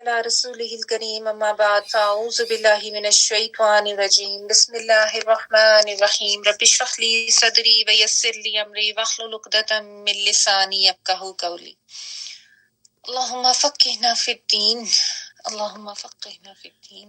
على رسوله الكريم أما بعد فأعوذ بالله من الشيطان الرجيم بسم الله الرحمن الرحيم رب اشرح لي صدري ويسر لي أمري واحلل عقدة من لساني يفقهوا قولي اللهم فقهنا في الدين اللهم فقهنا في الدين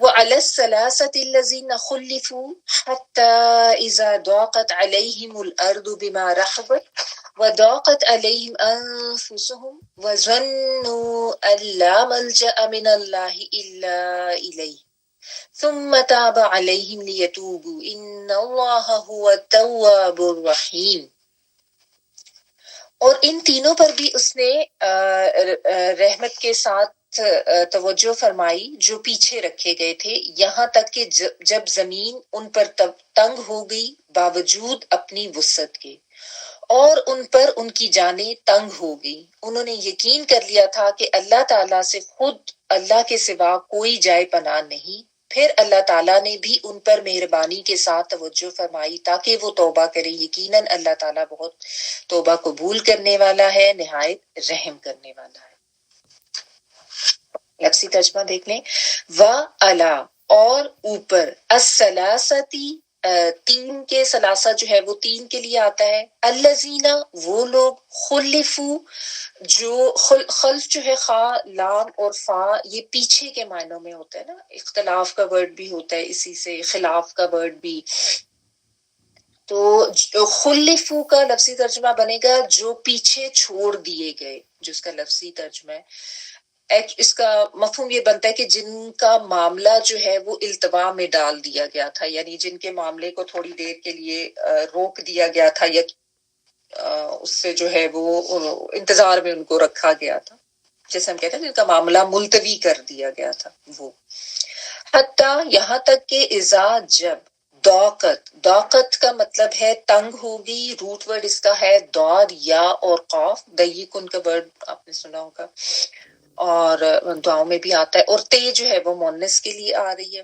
وعلى الثلاثة الذين خلفوا حتى إذا ضاقت عليهم الأرض بما رحبت وضاقت عليهم أنفسهم وظنوا أن لا ملجأ من الله إلا إليه ثم تاب عليهم ليتوبوا إن الله هو التواب الرحيم. اور ان تینوں پر بھی اس نے رحمت کے ساتھ توجہ فرمائی جو پیچھے رکھے گئے تھے، یہاں تک کہ جب زمین ان پر تنگ ہو گئی باوجود اپنی وسعت کے، اور ان پر ان کی جانیں تنگ ہو گئی، انہوں نے یقین کر لیا تھا کہ اللہ تعالیٰ سے خود اللہ کے سوا کوئی جائے پناہ نہیں، پھر اللہ تعالیٰ نے بھی ان پر مہربانی کے ساتھ توجہ فرمائی تاکہ وہ توبہ کریں، یقیناً اللہ تعالیٰ بہت توبہ قبول کرنے والا ہے، نہایت رحم کرنے والا ہے۔ لفظی ترجمہ دیکھ لیں، وَعَلَا اور اوپر، الثَّلَاثَةِ تین کے ثلاثہ جو ہے وہ تین کے لیے آتا ہے، الذین وہ لوگ، خلفو جو خلف جو ہے خا لام اور فا یہ پیچھے کے معنوں میں ہوتا ہے نا، اختلاف کا ورڈ بھی ہوتا ہے اسی سے، خلاف کا ورڈ بھی، تو خلفو کا لفظی ترجمہ بنے گا جو پیچھے چھوڑ دیے گئے، جو اس کا لفظی ترجمہ ہے۔ اس کا مفہوم یہ بنتا ہے کہ جن کا معاملہ جو ہے وہ التوا میں ڈال دیا گیا تھا، یعنی جن کے معاملے کو تھوڑی دیر کے لیے روک دیا گیا تھا یا اس سے جو ہے وہ انتظار میں ان کو رکھا گیا تھا، جیسے ہم کہتے ہیں جن کا معاملہ ملتوی کر دیا گیا تھا وہ، حتیٰ یہاں تک کہ اذا جب، دوقت کا مطلب ہے تنگ ہوگی، روٹ ورڈ اس کا ہے داد یا اور قاف، دعیق ان کا ورڈ آپ نے سنا ہوگا اور دعاؤں میں بھی آتا ہے، اور تے جو ہے وہ مونس کے لیے آ رہی ہے،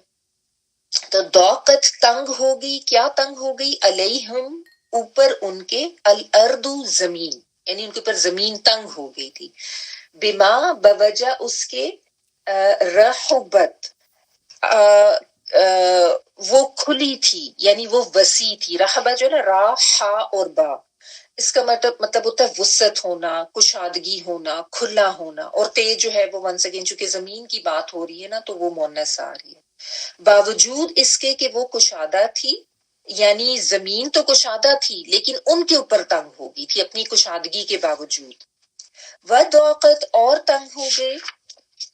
تو دوقت تنگ ہوگی، کیا تنگ ہوگئی، علیہم اوپر ان کے، الارض زمین، یعنی ان کے اوپر زمین تنگ ہو گئی تھی، بما بوجہ اس کے، رحبت وہ کھلی تھی یعنی وہ وسیع تھی، رحبہ جو ہے نا را حا اور با، اس کا مطلب ہوتا ہے وسعت ہونا، کشادگی ہونا، کھلا ہونا، اور تے جو ہے وہ ونس اگین چونکہ زمین کی بات ہو رہی ہے نا تو وہ مونس آ رہی ہے، باوجود اس کے کہ وہ کشادہ تھی، یعنی زمین تو کشادہ تھی لیکن ان کے اوپر تنگ ہو گئی تھی اپنی کشادگی کے باوجود، وضاقت اور تنگ ہو گئے،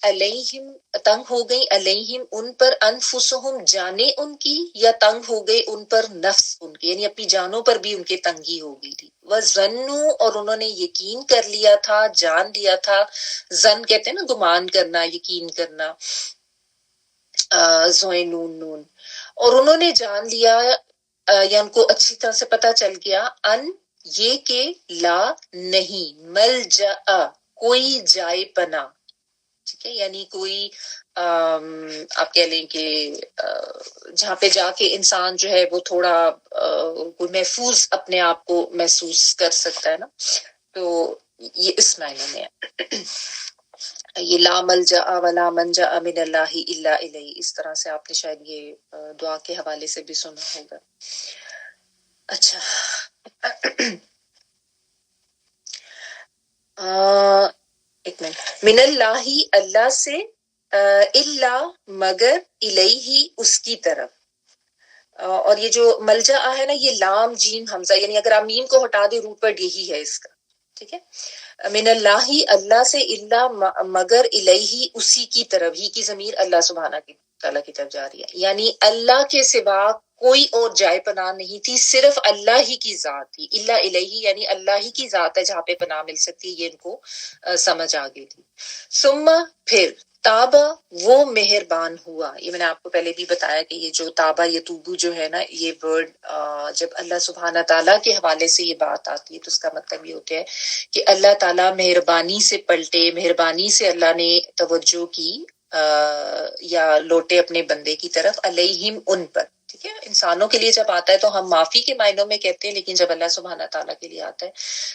علیہم تنگ ہو گئی، علیہم ان پر، انفسہم جانیں ان کی، یا تنگ ہو گئے ان پر نفس ان کے، یعنی اپنی جانوں پر بھی ان کے تنگی ہو گئی تھی، وظنوا اور انہوں نے یقین کر لیا تھا، جان لیا تھا، ظن کہتے ہیں نا گمان کرنا، یقین کرنا، زوئے نون نون، اور انہوں نے جان لیا یا ان کو اچھی طرح سے پتہ چل گیا، ان یہ کہ لا نہیں، ملجأ کوئی جائے پناہ، ٹھیک ہے، یعنی کوئی آپ کہہ لیں کہ جہاں پہ جا کے انسان جو ہے وہ تھوڑا کوئی محفوظ اپنے آپ کو محسوس کر سکتا ہے نا، تو یہ اس معنی میں ہے، یہ لا ملجأ ولا منجأ من اللہ الا الیہ، اس طرح سے آپ نے شاید یہ دعا کے حوالے سے بھی سنا ہوگا۔ اچھا ایک منٹ، من اللہ اللہ سے، الا مگر، الیہ اس کی طرف، اور یہ جو ملجا ہے نا یہ لام جیم حمزہ، یعنی اگر آپ میم کو ہٹا دیں روٹ پر یہی ہے اس کا، ٹھیک ہے، من اللہ اللہ سے، الا مگر، الیہ اسی کی طرف، ہی کی ضمیر اللہ سبحانہ کی تعالیٰ کی طرف جا رہی ہے، یعنی اللہ کے سوا کوئی اور جائے پناہ نہیں تھی، صرف اللہ ہی کی ذات تھی، الا الیہ یعنی اللہ ہی کی ذات ہے جہاں پہ پناہ مل سکتی ہے، یہ ان کو سمجھ آ گئی تھی، ثم پھر، تابا وہ مہربان ہوا، یہ میں نے آپ کو پہلے بھی بتایا کہ یہ جو تابا یتوبو جو ہے نا یہ ورڈ جب اللہ سبحانہ تعالیٰ کے حوالے سے یہ بات آتی ہے تو اس کا مطلب یہ ہوتا ہے کہ اللہ تعالیٰ مہربانی سے پلٹے، مہربانی سے اللہ نے توجہ کی یا لوٹے اپنے بندے کی طرف، علیہم ان پر، ٹھیک ہے، انسانوں کے لیے جب آتا ہے تو ہم معافی کے معنوں میں کہتے ہیں، لیکن جب اللہ سبحانہ تعالیٰ کے لیے آتا ہے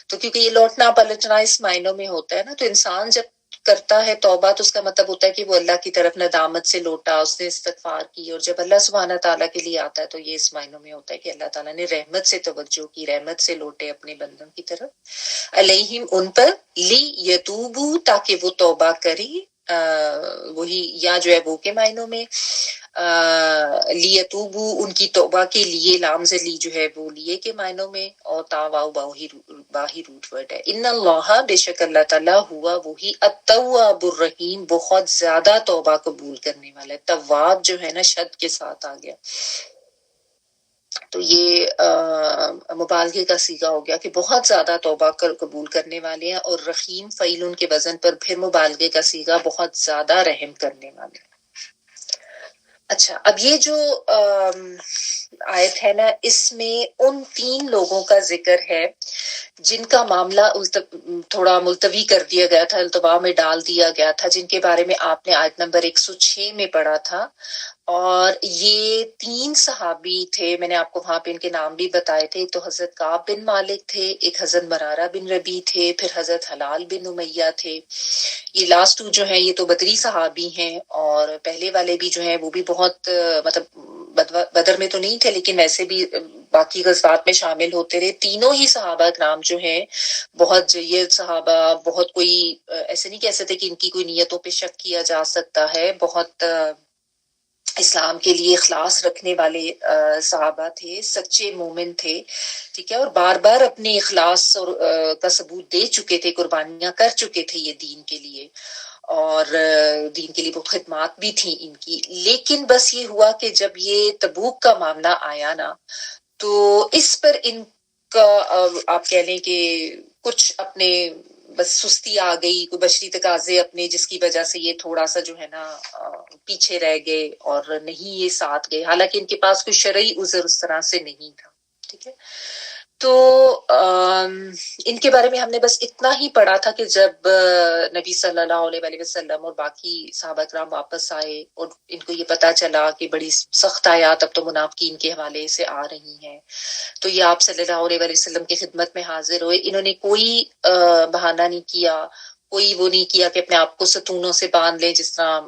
تو کیونکہ یہ لوٹنا پلٹنا اس معنوں میں ہوتا ہے نا، تو انسان جب کرتا ہے توبہ تو اس کا مطلب ہوتا ہے کہ وہ اللہ کی طرف ندامت سے لوٹا، اس نے استغفار کی، اور جب اللہ سبحانہ تعالیٰ کے لیے آتا ہے تو یہ اس معنوں میں ہوتا ہے کہ اللہ تعالیٰ نے رحمت سے توجہ کی، رحمت سے لوٹے اپنے بندوں کی طرف، علیہم ان پر، لی یتوبو تاکہ وہ توبہ کرے، وہی یا جو ہے وہ کے معنوں میں، لیتوبو ان کی توبہ کے لیے، لام لی جو ہے وہ لیے کے معنوں میں، اور تا واو باہی روٹ ورڈ ہے۔ ان اللہ بے شک اللہ تعالیٰ ہوا وہی التواب الرحیم بہت زیادہ توبہ قبول کرنے والا ہے۔ تواب جو ہے نا شد کے ساتھ آ گیا، تو یہ مبالغے کا صیغہ ہو گیا کہ بہت زیادہ توبہ قبول کرنے والے ہیں، اور رحیم فعیل ان کے وزن پر پھر مبالغے کا صیغہ بہت زیادہ رحم کرنے والے ہیں۔ اچھا، اب یہ جو آیت ہے نا، اس میں ان 3 لوگوں کا ذکر ہے جن کا معاملہ تھوڑا ملتوی کر دیا گیا تھا، التوا میں ڈال دیا گیا تھا، جن کے بارے میں آپ نے آیت نمبر 106 میں پڑھا تھا۔ اور یہ 3 صحابی تھے، میں نے آپ کو وہاں پہ ان کے نام بھی بتائے تھے۔ تو حضرت کعب بن مالک تھے، ایک حضرت مرارہ بن ربی تھے، پھر حضرت حلال بن امیہ تھے۔ یہ لاسٹ 2 جو ہیں یہ تو بدری صحابی ہیں، اور پہلے والے بھی جو ہیں وہ بھی بہت مطلب بدر میں تو نہیں تھے، لیکن ویسے بھی باقی غزوات میں شامل ہوتے رہے۔ تینوں ہی صحابہ کرام جو ہیں بہت جید صحابہ، بہت کوئی ایسے نہیں کہہ سکتے کہ ان کی کوئی نیتوں پہ شک کیا جا سکتا ہے، بہت اسلام کے لیے اخلاص رکھنے والے صحابہ تھے، سچے مومن تھے، ٹھیک ہے، اور بار بار اپنے اخلاص اور کا ثبوت دے چکے تھے، قربانیاں کر چکے تھے یہ دین کے لیے، اور دین کے لیے بہت خدمات بھی تھیں ان کی۔ لیکن بس یہ ہوا کہ جب یہ تبوک کا معاملہ آیا نا، تو اس پر ان کا آپ کہہ لیں کہ کچھ اپنے بس سستی آ گئی، کوئی بشری تقاضے اپنے، جس کی وجہ سے یہ تھوڑا سا جو ہے نا پیچھے رہ گئے اور نہیں یہ ساتھ گئے، حالانکہ ان کے پاس کوئی شرعی عذر اس طرح سے نہیں تھا، ٹھیک ہے۔ تو ان کے بارے میں ہم نے بس اتنا ہی پڑھا تھا کہ جب نبی صلی اللہ علیہ وآلہ وسلم اور باقی صحابہ کرام واپس آئے اور ان کو یہ پتا چلا کہ بڑی سخت آیات اب تو منافقین کے حوالے سے آ رہی ہیں، تو یہ آپ صلی اللہ علیہ وآلہ وسلم کی خدمت میں حاضر ہوئے۔ انہوں نے کوئی بہانہ نہیں کیا، کوئی وہ نہیں کیا کہ اپنے آپ کو ستونوں سے باندھ لیں، جس طرح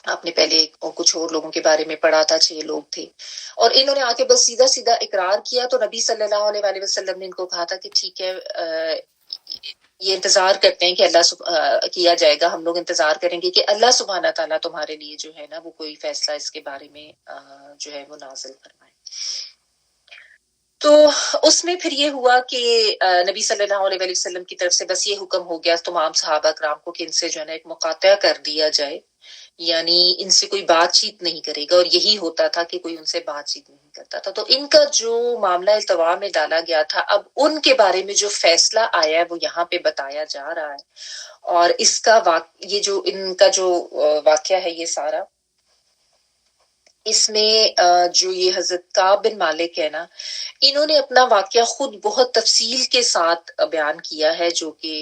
آپ نے پہلے کچھ اور لوگوں کے بارے میں پڑھا تھا، 6 لوگ تھے، اور انہوں نے آ کے بس سیدھا سیدھا اقرار کیا۔ تو نبی صلی اللہ علیہ وآلہ وسلم نے ان کو کہا تھا کہ ٹھیک ہے، یہ انتظار کرتے ہیں کہ اللہ کیا جائے گا، ہم لوگ انتظار کریں گے کہ اللہ سبحانہ تعالیٰ تمہارے لیے جو ہے نا وہ کوئی فیصلہ اس کے بارے میں جو ہے وہ نازل فرمائے۔ تو اس میں پھر یہ ہوا کہ نبی صلی اللہ علیہ وآلہ وسلم کی طرف سے بس یہ حکم ہو گیا تمام صحابہ کرام کو کہ ان سے جو ہے نا ایک مقاطعہ کر دیا جائے، یعنی ان سے کوئی بات چیت نہیں کرے گا، اور یہی ہوتا تھا کہ کوئی ان سے بات چیت نہیں کرتا تھا۔ تو ان کا جو معاملہ التوا میں ڈالا گیا تھا، اب ان کے بارے میں جو فیصلہ آیا ہے وہ یہاں پہ بتایا جا رہا ہے، اور اس کا یہ جو ان کا جو واقعہ ہے یہ سارا، اس میں جو یہ حضرت کعب بن مالک ہے نا، انہوں نے اپنا واقعہ خود بہت تفصیل کے ساتھ بیان کیا ہے، جو کہ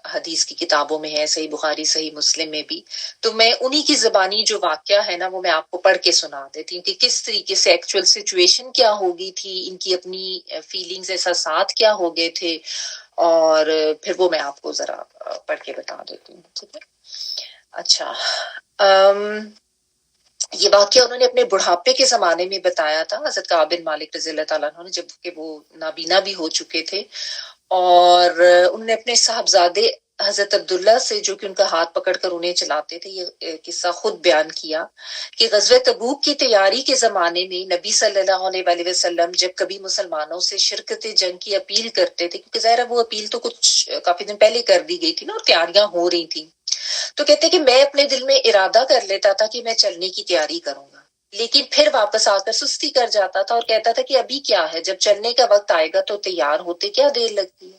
حدیث کی کتابوں میں ہے، صحیح بخاری صحیح مسلم میں بھی۔ تو میں انہی کی زبانی جو واقعہ ہے نا وہ میں آپ کو پڑھ کے سنا دیتی ہوں کہ کس طریقے سے ایکچوئل سچویشن کیا ہو گئی تھی، ان کی اپنی فیلنگز احساسات کیا ہو گئے تھے، اور پھر وہ میں آپ کو ذرا پڑھ کے بتا دیتی ہوں، ٹھیک ہے۔ اچھا، یہ واقعہ انہوں نے اپنے بڑھاپے کے زمانے میں بتایا تھا، حضرت کعب بن مالک رضی اللہ تعالیٰ عنہ نے، جب کہ وہ نابینا بھی ہو چکے تھے، اور انہوں نے اپنے صاحبزادے حضرت عبداللہ سے، جو کہ ان کا ہاتھ پکڑ کر انہیں چلاتے تھے، یہ قصہ خود بیان کیا کہ غزوہ تبوک کی تیاری کے زمانے میں نبی صلی اللہ علیہ وآلہ وسلم جب کبھی مسلمانوں سے شرکت جنگ کی اپیل کرتے تھے، کیونکہ ظاہر ہے وہ اپیل تو کچھ کافی دن پہلے کر دی گئی تھی نا، اور تیاریاں ہو رہی تھیں، تو کہتے کہ میں اپنے دل میں ارادہ کر لیتا تھا کہ میں چلنے کی تیاری کروں گا، لیکن پھر واپس آ کر سستی کر جاتا تھا اور کہتا تھا کہ ابھی کیا ہے، جب چلنے کا وقت آئے گا تو تیار ہوتے کیا دیر لگتی ہے۔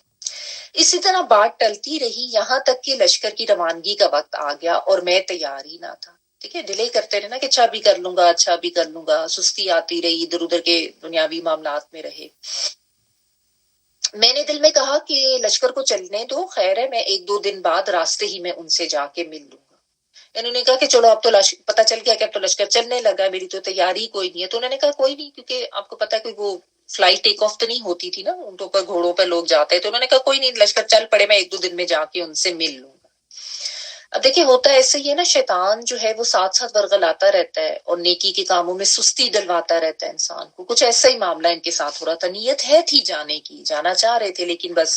اسی طرح بات ٹلتی رہی، یہاں تک کہ لشکر کی روانگی کا وقت آ گیا اور میں تیار ہی نہ تھا، ٹھیک ہے، ڈیلے کرتے رہے نا کہ اچھا بھی کر لوں گا، اچھا بھی کر لوں گا، سستی آتی رہی، ادھر ادھر کے دنیاوی معاملات میں رہے۔ میں نے دل میں کہا کہ لشکر کو چلنے دو، خیر ہے، میں 1-2 دن بعد راستے ہی میں ان سے جا کے مل لوں گا۔ انہوں نے کہا کہ چلو اب تو پتہ چل گیا کہ اب تو لشکر چلنے لگا ہے، میری تو تیاری کوئی نہیں ہے۔ تو انہوں نے کہا کوئی نہیں، کیونکہ آپ کو پتا ہے کوئی وہ فلائٹ ٹیک آف تو نہیں ہوتی تھی نا، ان کے اوپر گھوڑوں پہ لوگ جاتے ہیں، تو انہوں نے کہا کوئی نہیں، لشکر چل پڑے، میں 1-2 دن میں جا کے ان سے مل لوں گا۔ اب دیکھیں ہوتا ایسے ہی ہے نا، شیطان جو ہے وہ ساتھ ساتھ ورغلاتا رہتا ہے اور نیکی کے کاموں میں سستی دلواتا رہتا ہے انسان کو۔ کچھ ایسا ہی معاملہ ان کے ساتھ ہو رہا تھا، نیت ہے تھی جانے کی، جانا چاہ رہے تھے، لیکن بس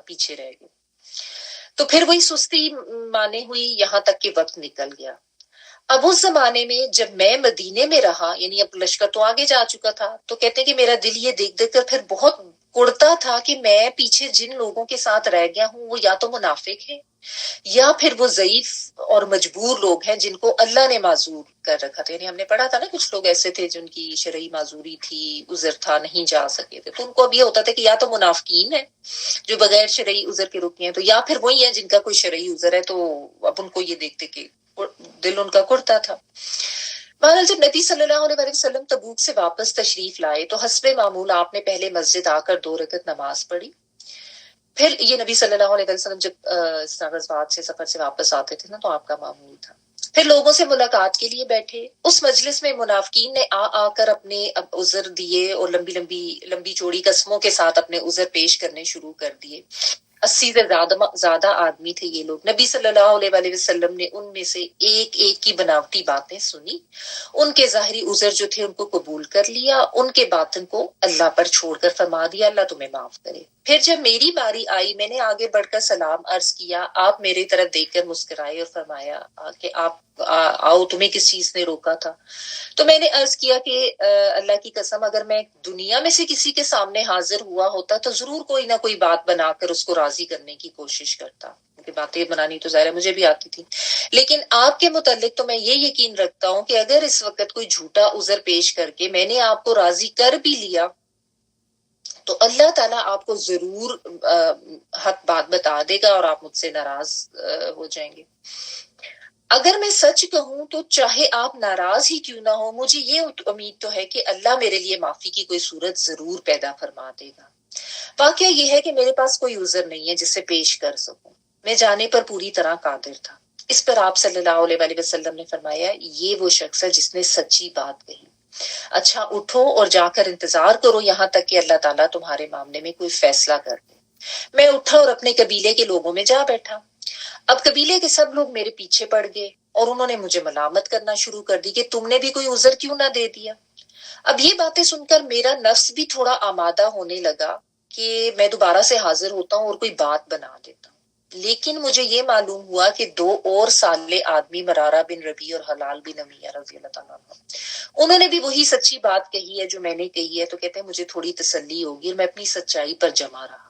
پیچھے رہ گئے۔ تو پھر وہی سستی مانے ہوئی یہاں تک کہ وقت نکل گیا. اب اس زمانے میں جب میں مدینے میں رہا، یعنی اب لشکر تو آگے جا چکا تھا، تو کہتے ہیں کہ میرا دل یہ دیکھ دیکھ کر پھر بہت کڑتا تھا کہ میں پیچھے جن لوگوں کے ساتھ رہ گیا ہوں وہ یا تو منافق ہے یا پھر وہ ضعیف اور مجبور لوگ ہیں جن کو اللہ نے معذور کر رکھا تھا. یعنی ہم نے پڑھا تھا نا کچھ لوگ ایسے تھے جن کی شرعی معذوری تھی، عذر تھا، نہیں جا سکے تھے، تو ان کو اب یہ ہوتا تھا کہ یا تو منافقین ہے جو بغیر شرعی عذر کے رکے ہیں، تو یا پھر وہی ہے جن کا کوئی شرعی عذر ہے. تو اب ان کو یہ دیکھتے کہ دل ان کا کڑتا تھا. بہرحال جب نبی صلی اللہ علیہ وسلم تبوک سے واپس تشریف لائے تو حسب معمول آپ نے پہلے مسجد آ کر 2 رکعت نماز پڑھی. پھر یہ نبی صلی اللہ علیہ وسلم جب غزوات سے سفر سے واپس آتے تھے نا تو آپ کا معمول تھا. پھر لوگوں سے ملاقات کے لیے بیٹھے. اس مجلس میں منافقین نے آ کر اپنے عذر دیے اور لمبی چوڑی قسموں کے ساتھ اپنے عذر پیش کرنے شروع کر دیے. 80 سے زیادہ آدمی تھے یہ لوگ. نبی صلی اللہ علیہ وسلم نے ان میں سے ایک ایک کی بناوٹی باتیں سنی، ان کے ظاہری عذر جو تھے ان کو قبول کر لیا، ان کے باطن کو اللہ پر چھوڑ کر فرما دیا اللہ تمہیں معاف کرے. پھر جب میری باری آئی میں نے آگے بڑھ کر سلام عرض کیا. آپ میری طرف دیکھ کر مسکرائے اور فرمایا کہ آپ آؤ، تمہیں کس چیز نے روکا تھا؟ تو میں نے عرض کیا کہ اللہ کی قسم اگر میں دنیا میں سے کسی کے سامنے حاضر ہوا ہوتا تو ضرور کوئی نہ کوئی بات بنا کر اس کو راضی کرنے کی کوشش کرتا. باتیں بنانی تو ظاہر ہے مجھے بھی آتی تھی، لیکن آپ کے متعلق تو میں یہ یقین رکھتا ہوں کہ اگر اس وقت کوئی جھوٹا عذر پیش کر کے میں نے آپ کو راضی کر بھی لیا تو اللہ تعالیٰ آپ کو ضرور حق بات بتا دے گا اور آپ مجھ سے ناراض ہو جائیں گے. اگر میں سچ کہوں تو چاہے آپ ناراض ہی کیوں نہ ہو، مجھے یہ امید تو ہے کہ اللہ میرے لیے معافی کی کوئی صورت ضرور پیدا فرما دے گا. واقعہ یہ ہے کہ میرے پاس کوئی عذر نہیں ہے جسے پیش کر سکوں. میں جانے پر پوری طرح قادر تھا. اس پر آپ صلی اللہ علیہ وسلم نے فرمایا یہ وہ شخص ہے جس نے سچی بات کہی. اچھا اٹھو اور جا کر انتظار کرو یہاں تک کہ اللہ تعالیٰ تمہارے معاملے میں کوئی فیصلہ کر دے. میں اٹھا اور اپنے قبیلے کے لوگوں میں جا بیٹھا. اب قبیلے کے سب لوگ میرے پیچھے پڑ گئے اور انہوں نے مجھے ملامت کرنا شروع کر دی کہ تم نے بھی کوئی عذر کیوں نہ دے دیا. اب یہ باتیں سن کر میرا نفس بھی تھوڑا آمادہ ہونے لگا کہ میں دوبارہ سے حاضر ہوتا ہوں اور کوئی بات بنا دیتا ہوں. لیکن مجھے یہ معلوم ہوا کہ 2 اور سالے آدمی مرارہ بن ربیع اور حلال بن امیہ رضی اللہ تعالیٰ عنہ انہوں نے بھی وہی سچی بات کہی ہے جو میں نے کہی ہے. تو کہتے ہیں مجھے تھوڑی تسلی ہوگی اور میں اپنی سچائی پر جمع رہا.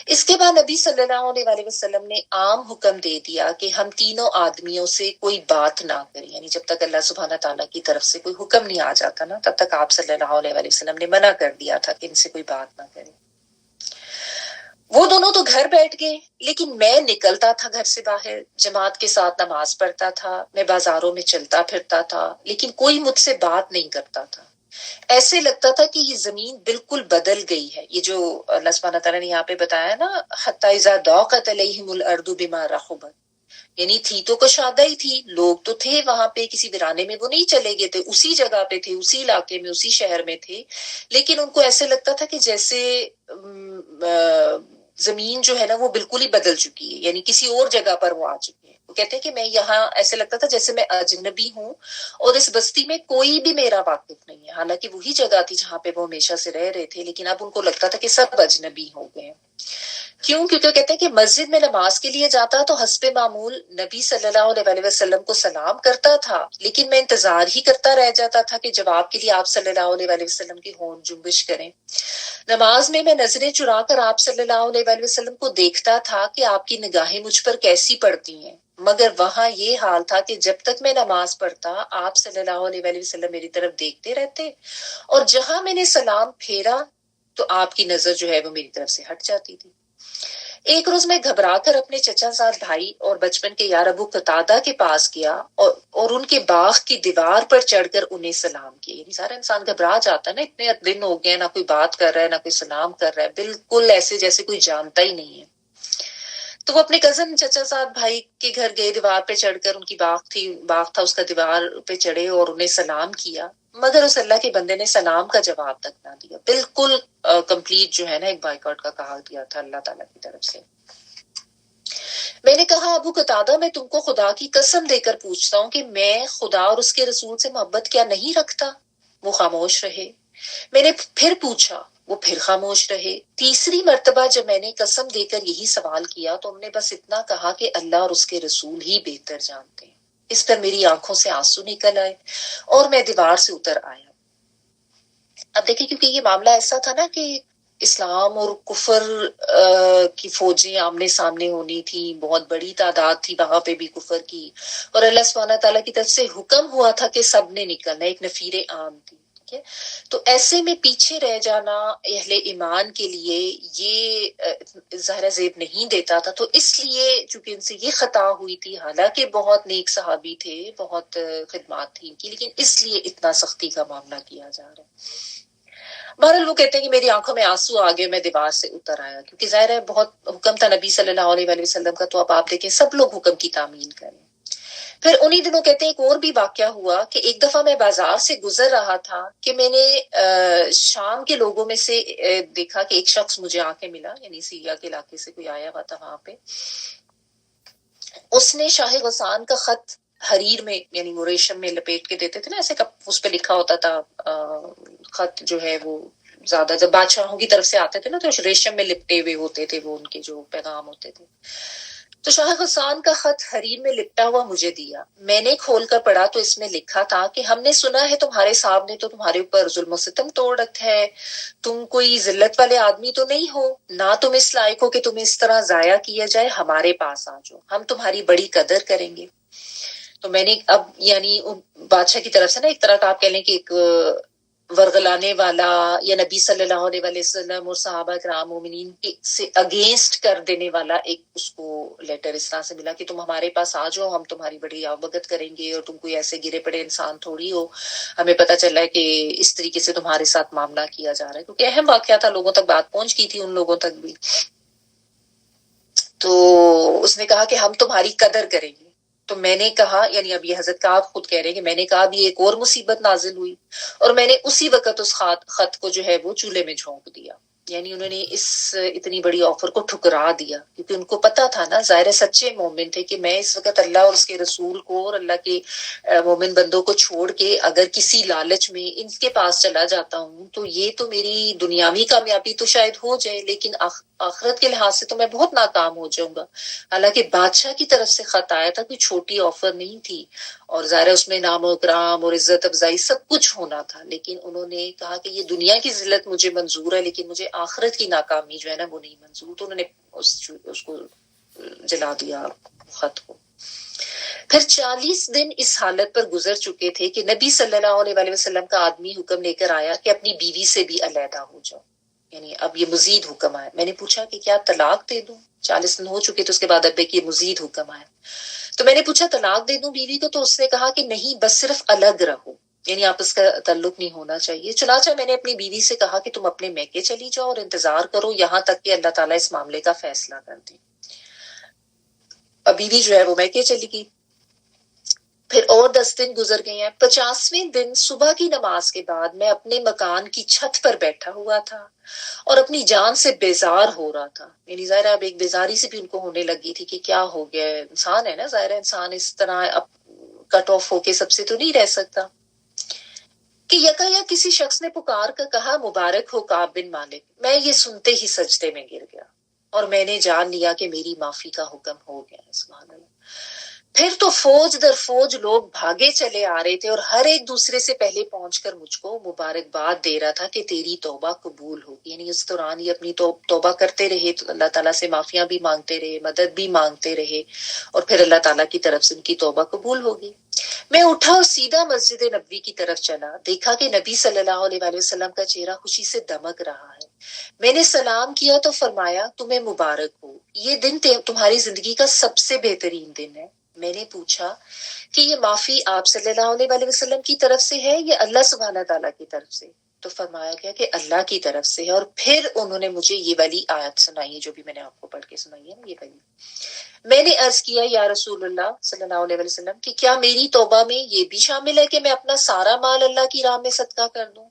اس کے بعد نبی صلی اللہ علیہ وسلم نے عام حکم دے دیا کہ ہم تینوں آدمیوں سے کوئی بات نہ کریں. یعنی جب تک اللہ سبحانہ تعالیٰ کی طرف سے کوئی حکم نہیں آ جاتا نا تب تک آپ صلی اللہ علیہ وسلم نے منع کر دیا تھا کہ ان سے کوئی بات نہ کریں. وہ دونوں تو گھر بیٹھ گئے لیکن میں نکلتا تھا گھر سے باہر، جماعت کے ساتھ نماز پڑھتا تھا، میں بازاروں میں چلتا پھرتا تھا لیکن کوئی مجھ سے بات نہیں کرتا تھا. ایسے لگتا تھا کہ یہ زمین بالکل بدل گئی ہے. یہ جو اللہ سبحانہ تعالیٰ نے یہاں پہ بتایا نا حتی اذا ضاقت علیہم الارض بما رحبت، یعنی تھی تو کشادہ ہی تھی، لوگ تو تھے وہاں پہ، کسی ویرانے میں وہ نہیں چلے گئے تھے، اسی جگہ پہ تھے، اسی علاقے میں، اسی شہر میں تھے، لیکن ان کو ایسے لگتا تھا کہ جیسے زمین جو ہے نا وہ بالکل ہی بدل چکی ہے، یعنی کسی اور جگہ پر وہ آ چکی ہے. وہ کہتے ہیں کہ میں یہاں ایسے لگتا تھا جیسے میں اجنبی ہوں اور اس بستی میں کوئی بھی میرا واقف نہیں ہے. حالانکہ وہی جگہ تھی جہاں پہ وہ ہمیشہ سے رہ رہے تھے، لیکن اب ان کو لگتا تھا کہ سب اجنبی ہو گئے. کیوں؟ کیونکہ کہتے ہیں کہ مسجد میں نماز کے لیے جاتا تو حسب معمول نبی صلی اللہ علیہ وسلم کو سلام کرتا تھا، لیکن میں انتظار ہی کرتا رہ جاتا تھا کہ جواب کے لیے آپ صلی اللہ علیہ وسلم کی ہونٹ جنبش کریں. نماز میں نظریں چرا کر آپ صلی اللہ علیہ وسلم کو دیکھتا تھا کہ آپ کی نگاہیں مجھ پر کیسی پڑتی ہیں، مگر وہاں یہ حال تھا کہ جب تک میں نماز پڑھتا آپ صلی اللہ علیہ وسلم میری طرف دیکھتے رہتے اور جہاں میں نے سلام پھیرا تو آپ کی نظر جو ہے وہ میری طرف سے ہٹ جاتی تھی. ایک روز میں گھبرا کر اپنے چچا زاد بھائی اور بچپن کے یار ابو قتادہ کے پاس گیا اور ان کے باغ کی دیوار پر چڑھ کر انہیں سلام کیا. یعنی سارا انسان گھبرا جاتا ہے نا، اتنے دن ہو گئے نہ کوئی بات کر رہا ہے نہ کوئی سلام کر رہا ہے، بالکل ایسے جیسے کوئی جانتا ہی نہیں ہے. تو وہ اپنے کزن چچا زاد بھائی کے گھر گئے، دیوار پہ چڑھ کر، ان کی باغ تھا اس کا، دیوار پہ چڑھے اور انہیں سلام کیا، مگر اس اللہ کے بندے نے سلام کا جواب تک نہ دیا. بالکل کمپلیٹ جو ہے نا ایک بائیکاٹ کا کہا دیا تھا اللہ تعالیٰ کی طرف سے. میں نے کہا ابو قتادہ میں تم کو خدا کی قسم دے کر پوچھتا ہوں کہ میں خدا اور اس کے رسول سے محبت کیا نہیں رکھتا؟ وہ خاموش رہے. میں نے پھر پوچھا وہ پھر خاموش رہے. تیسری مرتبہ جب میں نے قسم دے کر یہی سوال کیا تو انہوں نے بس اتنا کہا کہ اللہ اور اس کے رسول ہی بہتر جانتے ہیں. اس پر میری آنکھوں سے آنسو نکل آئے اور میں دیوار سے اتر آیا. اب دیکھیں کیونکہ یہ معاملہ ایسا تھا نا کہ اسلام اور کفر کی فوجیں آمنے سامنے ہونی تھی، بہت بڑی تعداد تھی وہاں پہ بھی کفر کی، اور اللہ سبحانہ تعالیٰ کی طرف سے حکم ہوا تھا کہ سب نے نکلنا، ایک نفیر عام تھی. ٹھیک ہے، تو ایسے میں پیچھے رہ جانا اہل ایمان کے لیے یہ ظاہر زیب نہیں دیتا تھا. تو اس لیے چونکہ ان سے یہ خطا ہوئی تھی، حالانکہ بہت نیک صحابی تھے، بہت خدمات تھی ان کی، لیکن اس لیے اتنا سختی کا معاملہ کیا جا رہا ہے. بہرحال وہ کہتے ہیں کہ میری آنکھوں میں آنسو آ گئے، میں دیوار سے اتر آیا، کیونکہ ظاہر ہے بہت حکم تھا نبی صلی اللہ علیہ وآلہ وسلم کا. تو اب آپ دیکھیں سب لوگ حکم کی تعمیل کریں. پھر انہی دنوں کہتے ہیں ایک اور بھی واقعہ ہوا کہ ایک دفعہ میں بازار سے گزر رہا تھا کہ میں نے شام کے لوگوں میں سے دیکھا کہ ایک شخص مجھے آ کے ملا، یعنی سیریا کے علاقے سے کوئی آیا ہوا تھا وہاں پہ. اس نے شاہ غسان کا خط حریر میں، یعنی وہ ریشم میں لپیٹ کے دیتے تھے نا ایسے، اس پہ لکھا ہوتا تھا خط جو ہے وہ زیادہ جب بادشاہوں کی طرف سے آتے تھے نا تو ریشم میں لپٹے ہوئے ہوتے تھے وہ ان کے جو پیغام ہوتے تھے. تو شاہ غسان کا خط حریر میں لپٹا ہوا مجھے دیا. میں نے کھول کر پڑھا تو اس میں لکھا تھا کہ ہم نے سنا ہے تمہارے صاحب نے تو تمہارے اوپر ظلم و ستم توڑ رکھا ہے، تم کوئی ذلت والے آدمی تو نہیں ہو، نہ تم اس لائق ہو کہ تمہیں اس طرح ضائع کیا جائے، ہمارے پاس آ جاؤ، ہم تمہاری بڑی قدر کریں گے. تو میں نے اب یعنی بادشاہ کی طرف سے نا ایک طرح کا آپ کہہ لیں کہ ایک ورغلانے والا یا نبی صلی اللہ علیہ وسلم اور صحابہ کرام مومنین سے اگینسٹ کر دینے والا ایک اس کو لیٹر اس طرح سے ملا کہ تم ہمارے پاس آ جاؤ، ہم تمہاری بڑی آوبگت کریں گے، اور تم کوئی ایسے گرے پڑے انسان تھوڑی ہو، ہمیں پتہ چلا ہے کہ اس طریقے سے تمہارے ساتھ معاملہ کیا جا رہا ہے. کیونکہ اہم واقعہ تھا، لوگوں تک بات پہنچ گئی تھی، ان لوگوں تک بھی. تو اس نے کہا کہ ہم تمہاری قدر کریں گے. تو میں نے کہا، یعنی اب یہ حضرت کا آپ خود کہہ رہے ہیں کہ میں نے کہا اب یہ ایک اور مصیبت نازل ہوئی، اور میں نے اسی وقت اس خط کو جو ہے وہ چولہے میں جھونک دیا. یعنی انہوں نے اس اتنی بڑی آفر کو ٹھکرا دیا، کیونکہ ان کو پتا تھا نا، ظاہر سچے مومن تھے کہ میں اس وقت اللہ اور اس کے رسول کو اور اللہ کے مومن بندوں کو چھوڑ کے اگر کسی لالچ میں ان کے پاس چلا جاتا ہوں تو یہ تو میری دنیاوی کامیابی تو شاید ہو جائے، لیکن آخرت کے لحاظ سے تو میں بہت ناکام ہو جاؤں گا. حالانکہ بادشاہ کی طرف سے خط آیا تھا، کوئی چھوٹی آفر نہیں تھی، اور ظاہر اس میں نام و اکرام اور عزت افزائی سب کچھ ہونا تھا. لیکن انہوں نے کہا کہ یہ دنیا کی ذلت مجھے منظور ہے، لیکن مجھے آخرت کی ناکامی جو ہے نا وہ نہیں منظور. تو انہوں نے اس کو جلا دیا خط کو. پھر 40 دن اس حالت پر گزر چکے تھے کہ نبی صلی اللہ علیہ وآلہ وسلم کا آدمی حکم لے کر آیا کہ اپنی بیوی سے بھی علیحدہ ہو جاؤ. یعنی اب یہ مزید حکم آیا. میں نے پوچھا کہ کیا طلاق دے دوں؟ 40 دن ہو چکے تو اس کے بعد اب کہ مزید حکم آیا. تو میں نے پوچھا طلاق دے دوں بیوی کو؟ تو اس نے کہا کہ نہیں، بس صرف الگ رہو، یعنی آپس کا تعلق نہیں ہونا چاہیے. چنانچہ میں نے اپنی بیوی سے کہا کہ تم اپنے میکے چلی جاؤ اور انتظار کرو یہاں تک کہ اللہ تعالیٰ اس معاملے کا فیصلہ کر دے. اب بیوی جو ہے وہ میکے چلی گئی. پھر اور 10 دن گزر گئے ہیں. 50ویں دن صبح کی نماز کے بعد میں اپنے مکان کی چھت پر بیٹھا ہوا تھا اور اپنی جان سے بیزار ہو رہا تھا. یعنی ظاہر اب ایک بیزاری سے بھی ان کو ہونے لگی تھی کہ کیا ہو گیا، انسان ہے نا، ظاہر انسان اس طرح اب کٹ آف ہو کے سب سے تو نہیں رہ سکتا. کہ یکا کسی شخص نے پکار کر کہا مبارک ہو کعب بن مالک. میں یہ سنتے ہی سجدے میں گر گیا اور میں نے جان لیا کہ میری معافی کا حکم ہو گیا. سبحان اللہ. پھر تو فوج در فوج لوگ بھاگے چلے آ رہے تھے اور ہر ایک دوسرے سے پہلے پہنچ کر مجھ کو مبارکباد دے رہا تھا کہ تیری توبہ قبول ہوگی. یعنی اس دوران یہ اپنی توبہ کرتے رہے، تو اللہ تعالیٰ سے معافیاں بھی مانگتے رہے، مدد بھی مانگتے رہے، اور پھر اللہ تعالیٰ کی طرف سے ان کی توبہ قبول ہوگی. میں اٹھا اور سیدھا مسجد نبوی کی طرف چلا. دیکھا کہ نبی صلی اللہ علیہ وآلہ وسلم کا چہرہ خوشی سے دمک رہا ہے. میں نے سلام کیا تو فرمایا تمہیں مبارک ہو، یہ دن تمہاری زندگی کا سب سے بہترین دن ہے. میں نے پوچھا کہ یہ معافی آپ صلی اللہ علیہ وآلہ وسلم کی طرف سے ہے یا اللہ سبحانہ تعالیٰ کی طرف سے؟ تو فرمایا گیا کہ اللہ کی طرف سے ہے. اور پھر انہوں نے مجھے یہ والی آیت سنائی ہے جو بھی میں نے آپ کو پڑھ کے سنائی ہے نا، یہ والی. میں نے عرض کیا یا رسول اللہ صلی اللہ علیہ وسلم کہ کیا میری توبہ میں یہ بھی شامل ہے کہ میں اپنا سارا مال اللہ کی راہ میں صدقہ کر دوں؟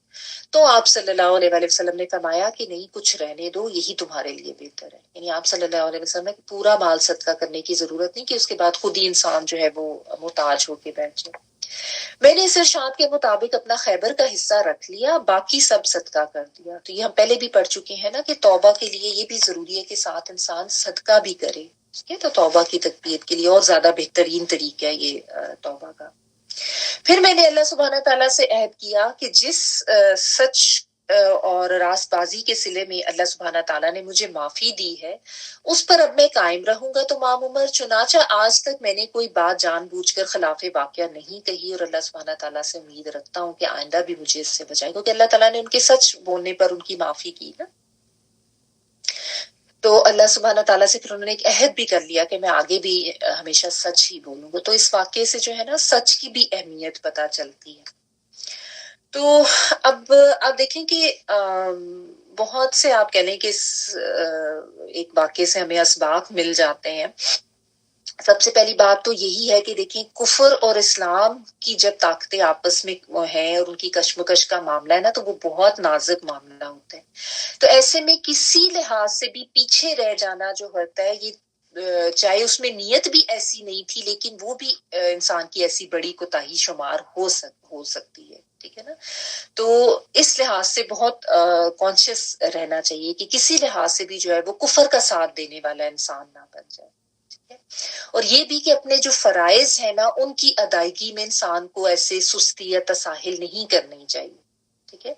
تو آپ صلی اللہ علیہ وآلہ وسلم نے فرمایا کہ نہیں، کچھ رہنے دو، یہی تمہارے لیے بہتر ہے. یعنی آپ صلی اللہ علیہ وسلم نے پورا مال صدقہ کرنے کی ضرورت نہیں کہ اس کے بعد خود ہی انسان جو ہے وہ محتاج ہو کے بیٹھ جائے. میں نے اس ارشاد کے مطابق اپنا خیبر کا حصہ رکھ لیا، باقی سب صدقہ کر دیا. تو یہ ہم پہلے بھی پڑھ چکے ہیں نا کہ توبہ کے لیے یہ بھی ضروری ہے کہ ساتھ انسان صدقہ بھی کرے. ٹھیک ہے، تو توبہ کی تقویت کے لیے اور زیادہ بہترین طریقہ ہے یہ توبہ کا. پھر میں نے اللہ سبحانہ تعالیٰ سے عہد کیا کہ جس سچ اور راست بازی کے صلے میں اللہ سبحانہ تعالیٰ نے مجھے معافی دی ہے اس پر اب میں قائم رہوں گا. تو مام عمر، چنانچہ آج تک میں نے کوئی بات جان بوجھ کر خلاف واقعہ نہیں کہی، اور اللہ سبحانہ تعالیٰ سے امید رکھتا ہوں کہ آئندہ بھی مجھے اس سے بچائے، کیونکہ اللہ تعالیٰ نے ان کے سچ بولنے پر ان کی معافی کی نا. تو اللہ سبحانہ تعالیٰ سے پھر انہوں نے ایک عہد بھی کر لیا کہ میں آگے بھی ہمیشہ سچ ہی بولوں گا. تو اس واقعے سے جو ہے نا سچ کی بھی اہمیت پتہ چلتی ہے. تو اب آپ دیکھیں کہ بہت سے آپ کہہ لیں کہ ایک واقعے سے ہمیں اسباق مل جاتے ہیں. سب سے پہلی بات تو یہی ہے کہ دیکھیں، کفر اور اسلام کی جب طاقتیں آپس میں ہیں اور ان کی کشمکش کا معاملہ ہے نا، تو وہ بہت نازک معاملہ ہوتا ہے. تو ایسے میں کسی لحاظ سے بھی پیچھے رہ جانا جو ہوتا ہے، یہ چاہے اس میں نیت بھی ایسی نہیں تھی لیکن وہ بھی انسان کی ایسی بڑی کوتاہی شمار ہو سکتی ہے. ٹھیک ہے نا. تو اس لحاظ سے بہت کانشیس رہنا چاہیے کہ کسی لحاظ سے بھی جو ہے وہ کفر کا ساتھ دینے والا انسان نہ بن جائے. اور یہ بھی کہ اپنے جو فرائض ہیں نا ان کی ادائیگی میں انسان کو ایسے سستی یا تساہل نہیں کرنی چاہیے. ٹھیک ہے،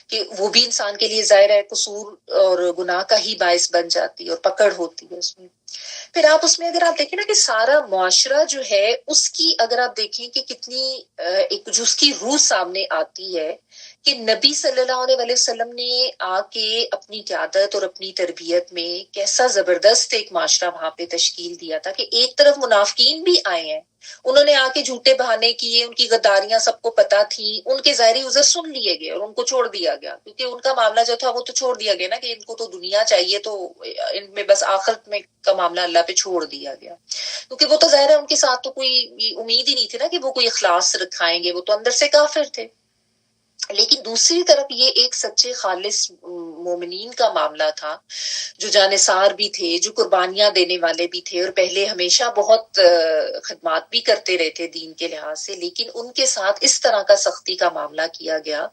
کہ وہ بھی انسان کے لیے ظاہر ہے قصور اور گناہ کا ہی باعث بن جاتی ہے اور پکڑ ہوتی ہے اس میں. پھر آپ اس میں اگر آپ دیکھیں نا کہ سارا معاشرہ جو ہے اس کی اگر آپ دیکھیں کہ کتنی ایک جو اس کی روح سامنے آتی ہے کہ نبی صلی اللہ علیہ وسلم نے آ کے اپنی قیادت اور اپنی تربیت میں کیسا زبردست ایک معاشرہ وہاں پہ تشکیل دیا تھا کہ ایک طرف منافقین بھی آئے ہیں، انہوں نے آ کے جھوٹے بہانے کیے، ان کی غداریاں سب کو پتا تھی، ان کے ظاہری عذر سن لیے گئے اور ان کو چھوڑ دیا گیا، کیونکہ ان کا معاملہ جو تھا وہ تو چھوڑ دیا گیا نا کہ ان کو تو دنیا چاہیے، تو ان میں بس آخرت میں کا معاملہ اللہ پہ چھوڑ دیا گیا، کیونکہ وہ تو ظاہر ہے ان کے ساتھ تو کوئی امید ہی نہیں تھی نا کہ وہ کوئی اخلاص رکھائیں گے، وہ تو اندر سے کافر تھے. لیکن دوسری طرف یہ ایک سچے خالص مومنین کا معاملہ تھا جو جانثار بھی تھے، جو قربانیاں دینے والے بھی تھے اور پہلے ہمیشہ بہت خدمات بھی کرتے رہے تھے دین کے لحاظ سے، لیکن ان کے ساتھ اس طرح کا سختی کا معاملہ کیا گیا.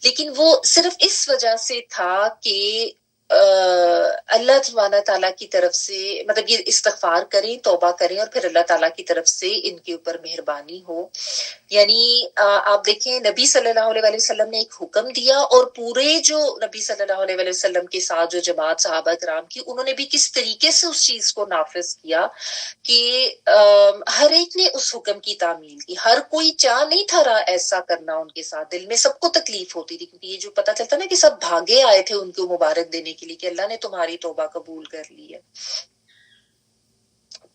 لیکن وہ صرف اس وجہ سے تھا کہ اللہ سبحانہ تعالیٰ کی طرف سے مطلب یہ استغفار کریں، توبہ کریں اور پھر اللہ تعالیٰ کی طرف سے ان کے اوپر مہربانی ہو. یعنی آپ دیکھیں نبی صلی اللہ علیہ وسلم نے ایک حکم دیا اور پورے جو نبی صلی اللہ علیہ وسلم کے ساتھ جو جماعت صحابہ کرام کی انہوں نے بھی کس طریقے سے اس چیز کو نافذ کیا کہ ہر ایک نے اس حکم کی تعمیل کی. ہر کوئی چاہ نہیں تھا رہا ایسا کرنا ان کے ساتھ، دل میں سب کو تکلیف ہوتی تھی، کیونکہ یہ جو پتہ چلتا نا کہ سب بھاگے آئے تھے ان کو مبارک دینے کے لیے کہ اللہ نے تمہاری توبہ قبول کر لی ہے.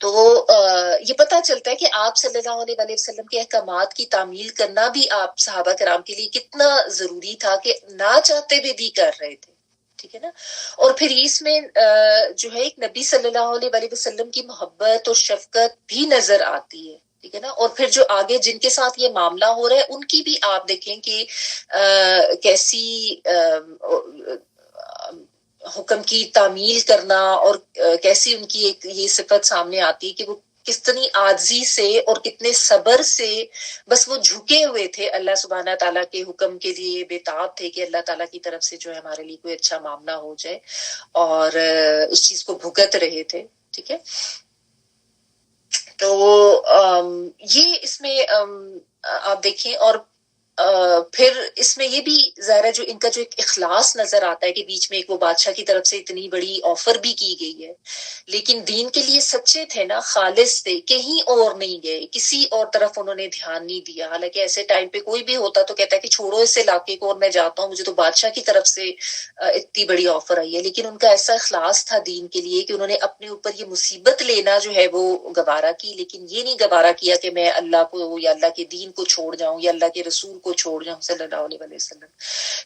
تو یہ پتہ چلتا ہے کہ آپ صلی اللہ علیہ وسلم کے احکامات کی تعمیل کرنا بھی آپ صحابہ کرام کے لیے کتنا ضروری تھا کہ نہ چاہتے ہوئے بھی کر رہے تھے. ٹھیک ہے نا. اور پھر اس میں جو ہے ایک نبی صلی اللہ علیہ وسلم کی محبت اور شفقت بھی نظر آتی ہے. ٹھیک ہے نا. اور پھر جو آگے جن کے ساتھ یہ معاملہ ہو رہا ہے ان کی بھی آپ دیکھیں کہ کیسی حکم کی تعمیل کرنا اور کیسی ان کی ایک یہ صفت سامنے آتی ہے کہ وہ کتنی عاجزی سے اور کتنے صبر سے بس وہ جھکے ہوئے تھے اللہ سبحانہ تعالیٰ کے حکم کے لیے، بےتاب تھے کہ اللہ تعالیٰ کی طرف سے جو ہے ہمارے لیے کوئی اچھا معاملہ ہو جائے، اور اس چیز کو بھگت رہے تھے. ٹھیک ہے. تو یہ اس میں آپ دیکھیں. اور پھر اس میں یہ بھی ظاہر ہے جو ان کا جو ایک اخلاص نظر آتا ہے کہ بیچ میں ایک وہ بادشاہ کی طرف سے اتنی بڑی آفر بھی کی گئی ہے لیکن دین کے لیے سچے تھے نا، خالص تھے، کہیں اور نہیں گئے، کسی اور طرف انہوں نے دھیان نہیں دیا. حالانکہ ایسے ٹائم پہ کوئی بھی ہوتا تو کہتا ہے کہ چھوڑو اس علاقے کو اور میں جاتا ہوں، مجھے تو بادشاہ کی طرف سے اتنی بڑی آفر آئی ہے. لیکن ان کا ایسا اخلاص تھا دین کے لیے کہ انہوں نے اپنے اوپر یہ مصیبت لینا جو ہے وہ گوارا کی، لیکن یہ نہیں گوارا کیا کہ میں اللہ کو یا اللہ کے دین کو چھوڑ جاؤں یا اللہ کے رسول کو چھوڑ جاؤں صلی اللہ علیہ وسلم.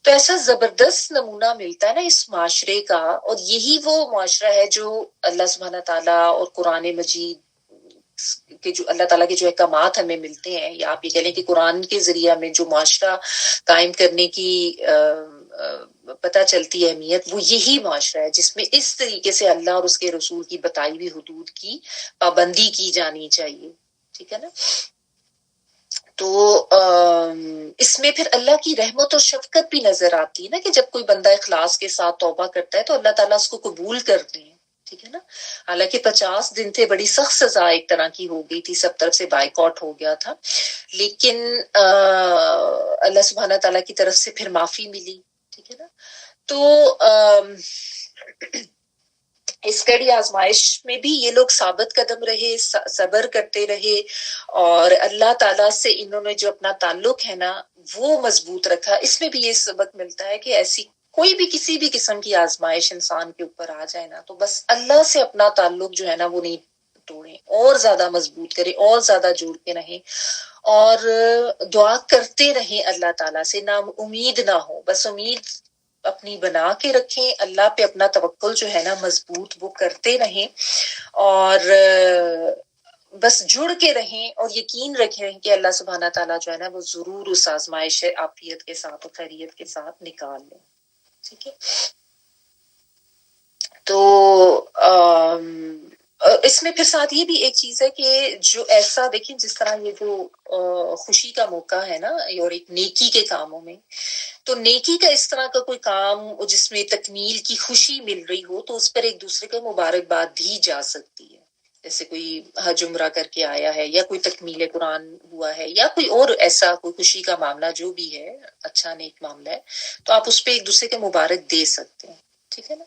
تو ایسا زبردست نمونہ ملتا ہے نا اس معاشرے کا، اور یہی وہ معاشرہ ہے جو اللہ سبحانہ تعالیٰ اور قرآن مجید کہ جو اللہ تعالیٰ کے جو احکامات ہمیں ملتے ہیں، یا آپ یہ کہہ لیں کہ قرآن کے ذریعے ہمیں جو معاشرہ قائم کرنے کی پتہ چلتی ہے اہمیت، وہ یہی معاشرہ ہے جس میں اس طریقے سے اللہ اور اس کے رسول کی بتائی ہوئی حدود کی پابندی کی جانی چاہیے. ٹھیک ہے نا. تو اس میں پھر اللہ کی رحمت اور شفقت بھی نظر آتی ہے نا، کہ جب کوئی بندہ اخلاص کے ساتھ توبہ کرتا ہے تو اللہ تعالیٰ اس کو قبول کرتے ہیں. ٹھیک ہے نا. حالانکہ 50 دن تھے، بڑی سخت سزا ایک طرح کی ہو گئی تھی، سب طرف سے بائیک آؤٹ ہو گیا تھا، لیکن اللہ سبحانہ تعالیٰ کی طرف سے پھر معافی ملی. ٹھیک ہے نا. تو اس کڑی آزمائش میں بھی یہ لوگ ثابت قدم رہے، صبر کرتے رہے، اور اللہ تعالیٰ سے انہوں نے جو اپنا تعلق ہے نا وہ مضبوط رکھا. اس میں بھی یہ سبق ملتا ہے کہ ایسی کوئی بھی کسی بھی قسم کی آزمائش انسان کے اوپر آ جائے نا، تو بس اللہ سے اپنا تعلق جو ہے نا وہ نہیں توڑیں، اور زیادہ مضبوط کریں، اور زیادہ جوڑ کے رہیں، اور دعا کرتے رہیں اللہ تعالیٰ سے. نا امید نہ ہو، بس امید اپنی بنا کے رکھیں، اللہ پہ اپنا توکل جو ہے نا مضبوط وہ کرتے رہیں، اور بس جڑ کے رہیں، اور یقین رکھیں کہ اللہ سبحانہ تعالیٰ جو ہے نا وہ ضرور اس آزمائش عافیت کے ساتھ اور خیریت کے ساتھ نکال لیں. ٹھیک ہے. تو اس میں پھر ساتھ یہ بھی ایک چیز ہے کہ جو ایسا دیکھیں، جس طرح یہ جو خوشی کا موقع ہے نا، اور ایک نیکی کے کاموں میں، تو نیکی کا اس طرح کا کوئی کام جس میں تکمیل کی خوشی مل رہی ہو، تو اس پر ایک دوسرے کو مبارکباد دی جا سکتی ہے. جیسے کوئی حج عمرہ کر کے آیا ہے، یا کوئی تکمیل قرآن ہوا ہے، یا کوئی اور ایسا کوئی خوشی کا معاملہ جو بھی ہے، اچھا نیک معاملہ ہے، تو آپ اس پہ ایک دوسرے کے مبارک دے سکتے ہیں. ٹھیک ہے نا.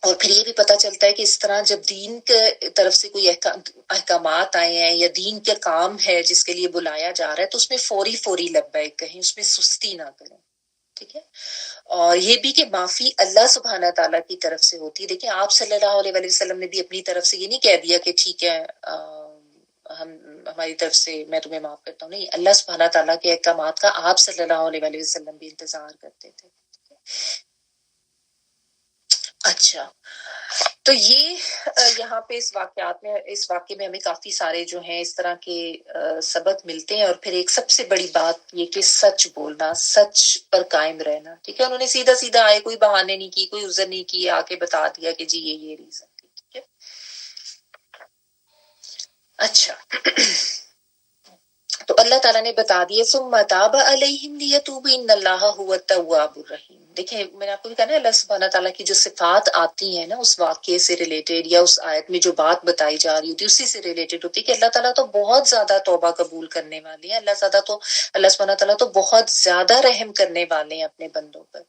اور پھر یہ بھی پتہ چلتا ہے کہ اس طرح جب دین کے طرف سے کوئی احکامات آئے ہیں، یا دین کا کام ہے جس کے لیے بلایا جا رہا ہے، تو اس میں فوری لبیک کہیں، اس میں سستی نہ کریں. ٹھیک ہے. اور یہ بھی کہ معافی اللہ سبحانہ تعالیٰ کی طرف سے ہوتی ہے. دیکھیں، آپ صلی اللہ علیہ وسلم نے بھی اپنی طرف سے یہ نہیں کہہ دیا کہ ٹھیک ہے ہماری طرف سے میں تمہیں معاف کرتا ہوں. نہیں، اللہ سبحانہ تعالیٰ کے احکامات کا آپ صلی اللہ علیہ وسلم بھی انتظار کرتے تھے. اچھا، تو یہ یہاں پہ اس واقعے میں ہمیں کافی سارے جو ہیں اس طرح کے سبق ملتے ہیں. اور پھر ایک سب سے بڑی بات یہ کہ سچ بولنا، سچ پر قائم رہنا. ٹھیک ہے. انہوں نے سیدھا آئے، کوئی بہانے نہیں کی، کوئی عذر نہیں کی، آ کے بتا دیا کہ جی یہ ریزن تھی. ٹھیک ہے. اچھا، تو اللہ تعالیٰ نے بتا دیا ثم تاب علیہم لیتوبوا ان اللہ هو التواب الرحیم. دیکھیں، میں نے آپ کو بھی کہا نا، اللہ سبحانہ تعالیٰ کی جو صفات آتی ہیں نا اس واقعے سے ریلیٹڈ، یا اس آیت میں جو بات بتائی جا رہی ہوتی ہے اسی سے ریلیٹڈ ہوتی ہے، کہ اللہ تعالیٰ تو بہت زیادہ توبہ قبول کرنے والے ہیں. اللہ سبحانہ تعالیٰ تو بہت زیادہ رحم کرنے والے ہیں اپنے بندوں پر.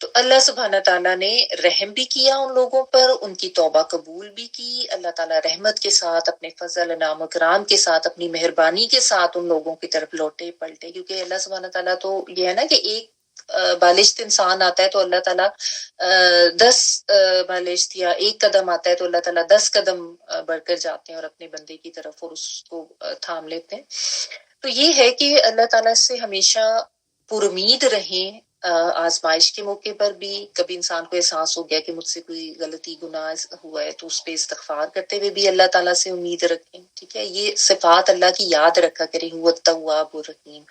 تو اللہ سبحانہ تعالیٰ نے رحم بھی کیا ان لوگوں پر، ان کی توبہ قبول بھی کی. اللہ تعالیٰ رحمت کے ساتھ، اپنے فضل انعام و کرام کے ساتھ، اپنی مہربانی کے ساتھ ان لوگوں کی طرف لوٹے پلٹے. کیونکہ اللہ سبحانہ تعالیٰ تو یہ ہے نا کہ ایک بالشت انسان آتا ہے تو اللہ تعالیٰ 10 بالشت یا ایک قدم آتا ہے تو اللہ تعالیٰ 10 قدم بڑھ کر جاتے ہیں اور اپنے بندے کی طرف اور اس کو تھام لیتے ہیں. تو یہ ہے کہ اللہ تعالیٰ سے ہمیشہ پر امید رہیں. آزمائش کے موقع پر بھی کبھی انسان کو احساس ہو گیا کہ مجھ سے کوئی غلطی گناہ ہوا ہے تو اس پہ استغفار کرتے ہوئے بھی اللہ تعالیٰ سے امید رکھیں. ٹھیک ہے. یہ صفات اللہ کی یاد رکھا کریں، هو التواب الرحیم.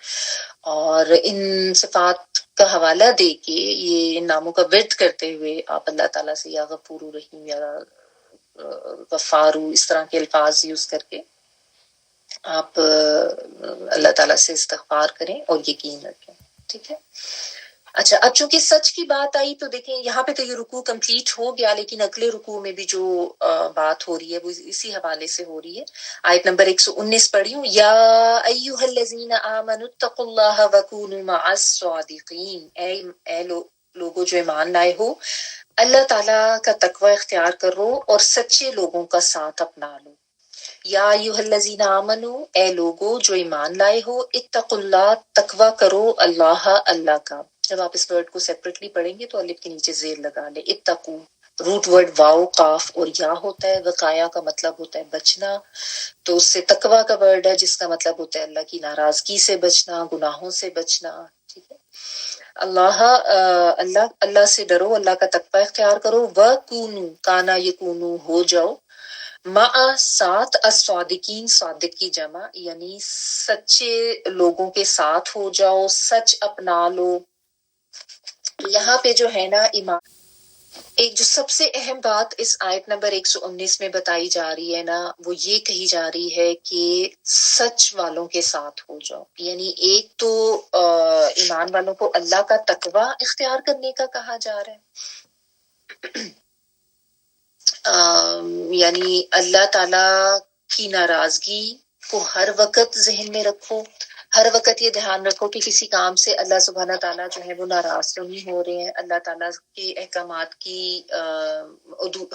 اور ان صفات کا حوالہ دے کے، یہ ان ناموں کا ورد کرتے ہوئے آپ اللہ تعالیٰ سے یا غفور الرحیم یا غفارو اس طرح کے الفاظ یوز کر کے آپ اللہ تعالیٰ سے استغفار کریں اور یقین رکھیں. ٹھیک ہے. اچھا، اب چونکہ سچ کی بات آئی تو دیکھیں یہاں پہ تو یہ رکوع کمپلیٹ ہو گیا، لیکن اگلے رکوع میں بھی جو بات ہو رہی ہے وہ اسی حوالے سے ہو رہی ہے. آیت نمبر 119 پڑھی ہوں. یا ایھا الذین آمنوا اتقوا اللہ وکونوا مع الصادقین. اے لوگوں جو ایمان لائے ہو، اللہ تعالیٰ کا تقوی اختیار کرو اور سچے لوگوں کا ساتھ اپنا لو. یا ایھا الذین آمنوا، اے لوگو جو ایمان لائے ہو، اتقوا اللہ، تقوی کرو، اللہ کا. جب آپ اس ورڈ کو سیپریٹلی پڑھیں گے تو الف کے نیچے زیر لگا لیں. اتقو روٹ ورڈ واو قاف اور یا ہوتا ہے. وقایا کا مطلب ہوتا ہے بچنا، تو اس سے تقوی کا ورڈ ہے جس کا مطلب ہوتا ہے اللہ کی ناراضگی سے بچنا، گناہوں سے بچنا. ٹھیک ہے. اللہ سے ڈرو، اللہ کا تقوی اختیار کرو. وَكُونُوا کانا یکونو ہو جاؤ. مع ساتھ الصادقین، صادق کی جمع یعنی سچے لوگوں کے ساتھ ہو جاؤ، سچ اپنا لو۔ تو یہاں پہ جو ہے نا ایمان، ایک جو سب سے اہم بات اس آیت نمبر 119 میں بتائی جا رہی ہے نا، وہ یہ کہی جا رہی ہے کہ سچ والوں کے ساتھ ہو جاؤ۔ یعنی ایک تو ایمان والوں کو اللہ کا تقوی اختیار کرنے کا کہا جا رہا ہے، یعنی اللہ تعالی کی ناراضگی کو ہر وقت ذہن میں رکھو، ہر وقت یہ دھیان رکھو کہ کسی کام سے اللہ سبحانہ تعالیٰ جو ہے وہ ناراض تو نہیں ہو رہے ہیں، اللہ تعالیٰ کے احکامات کی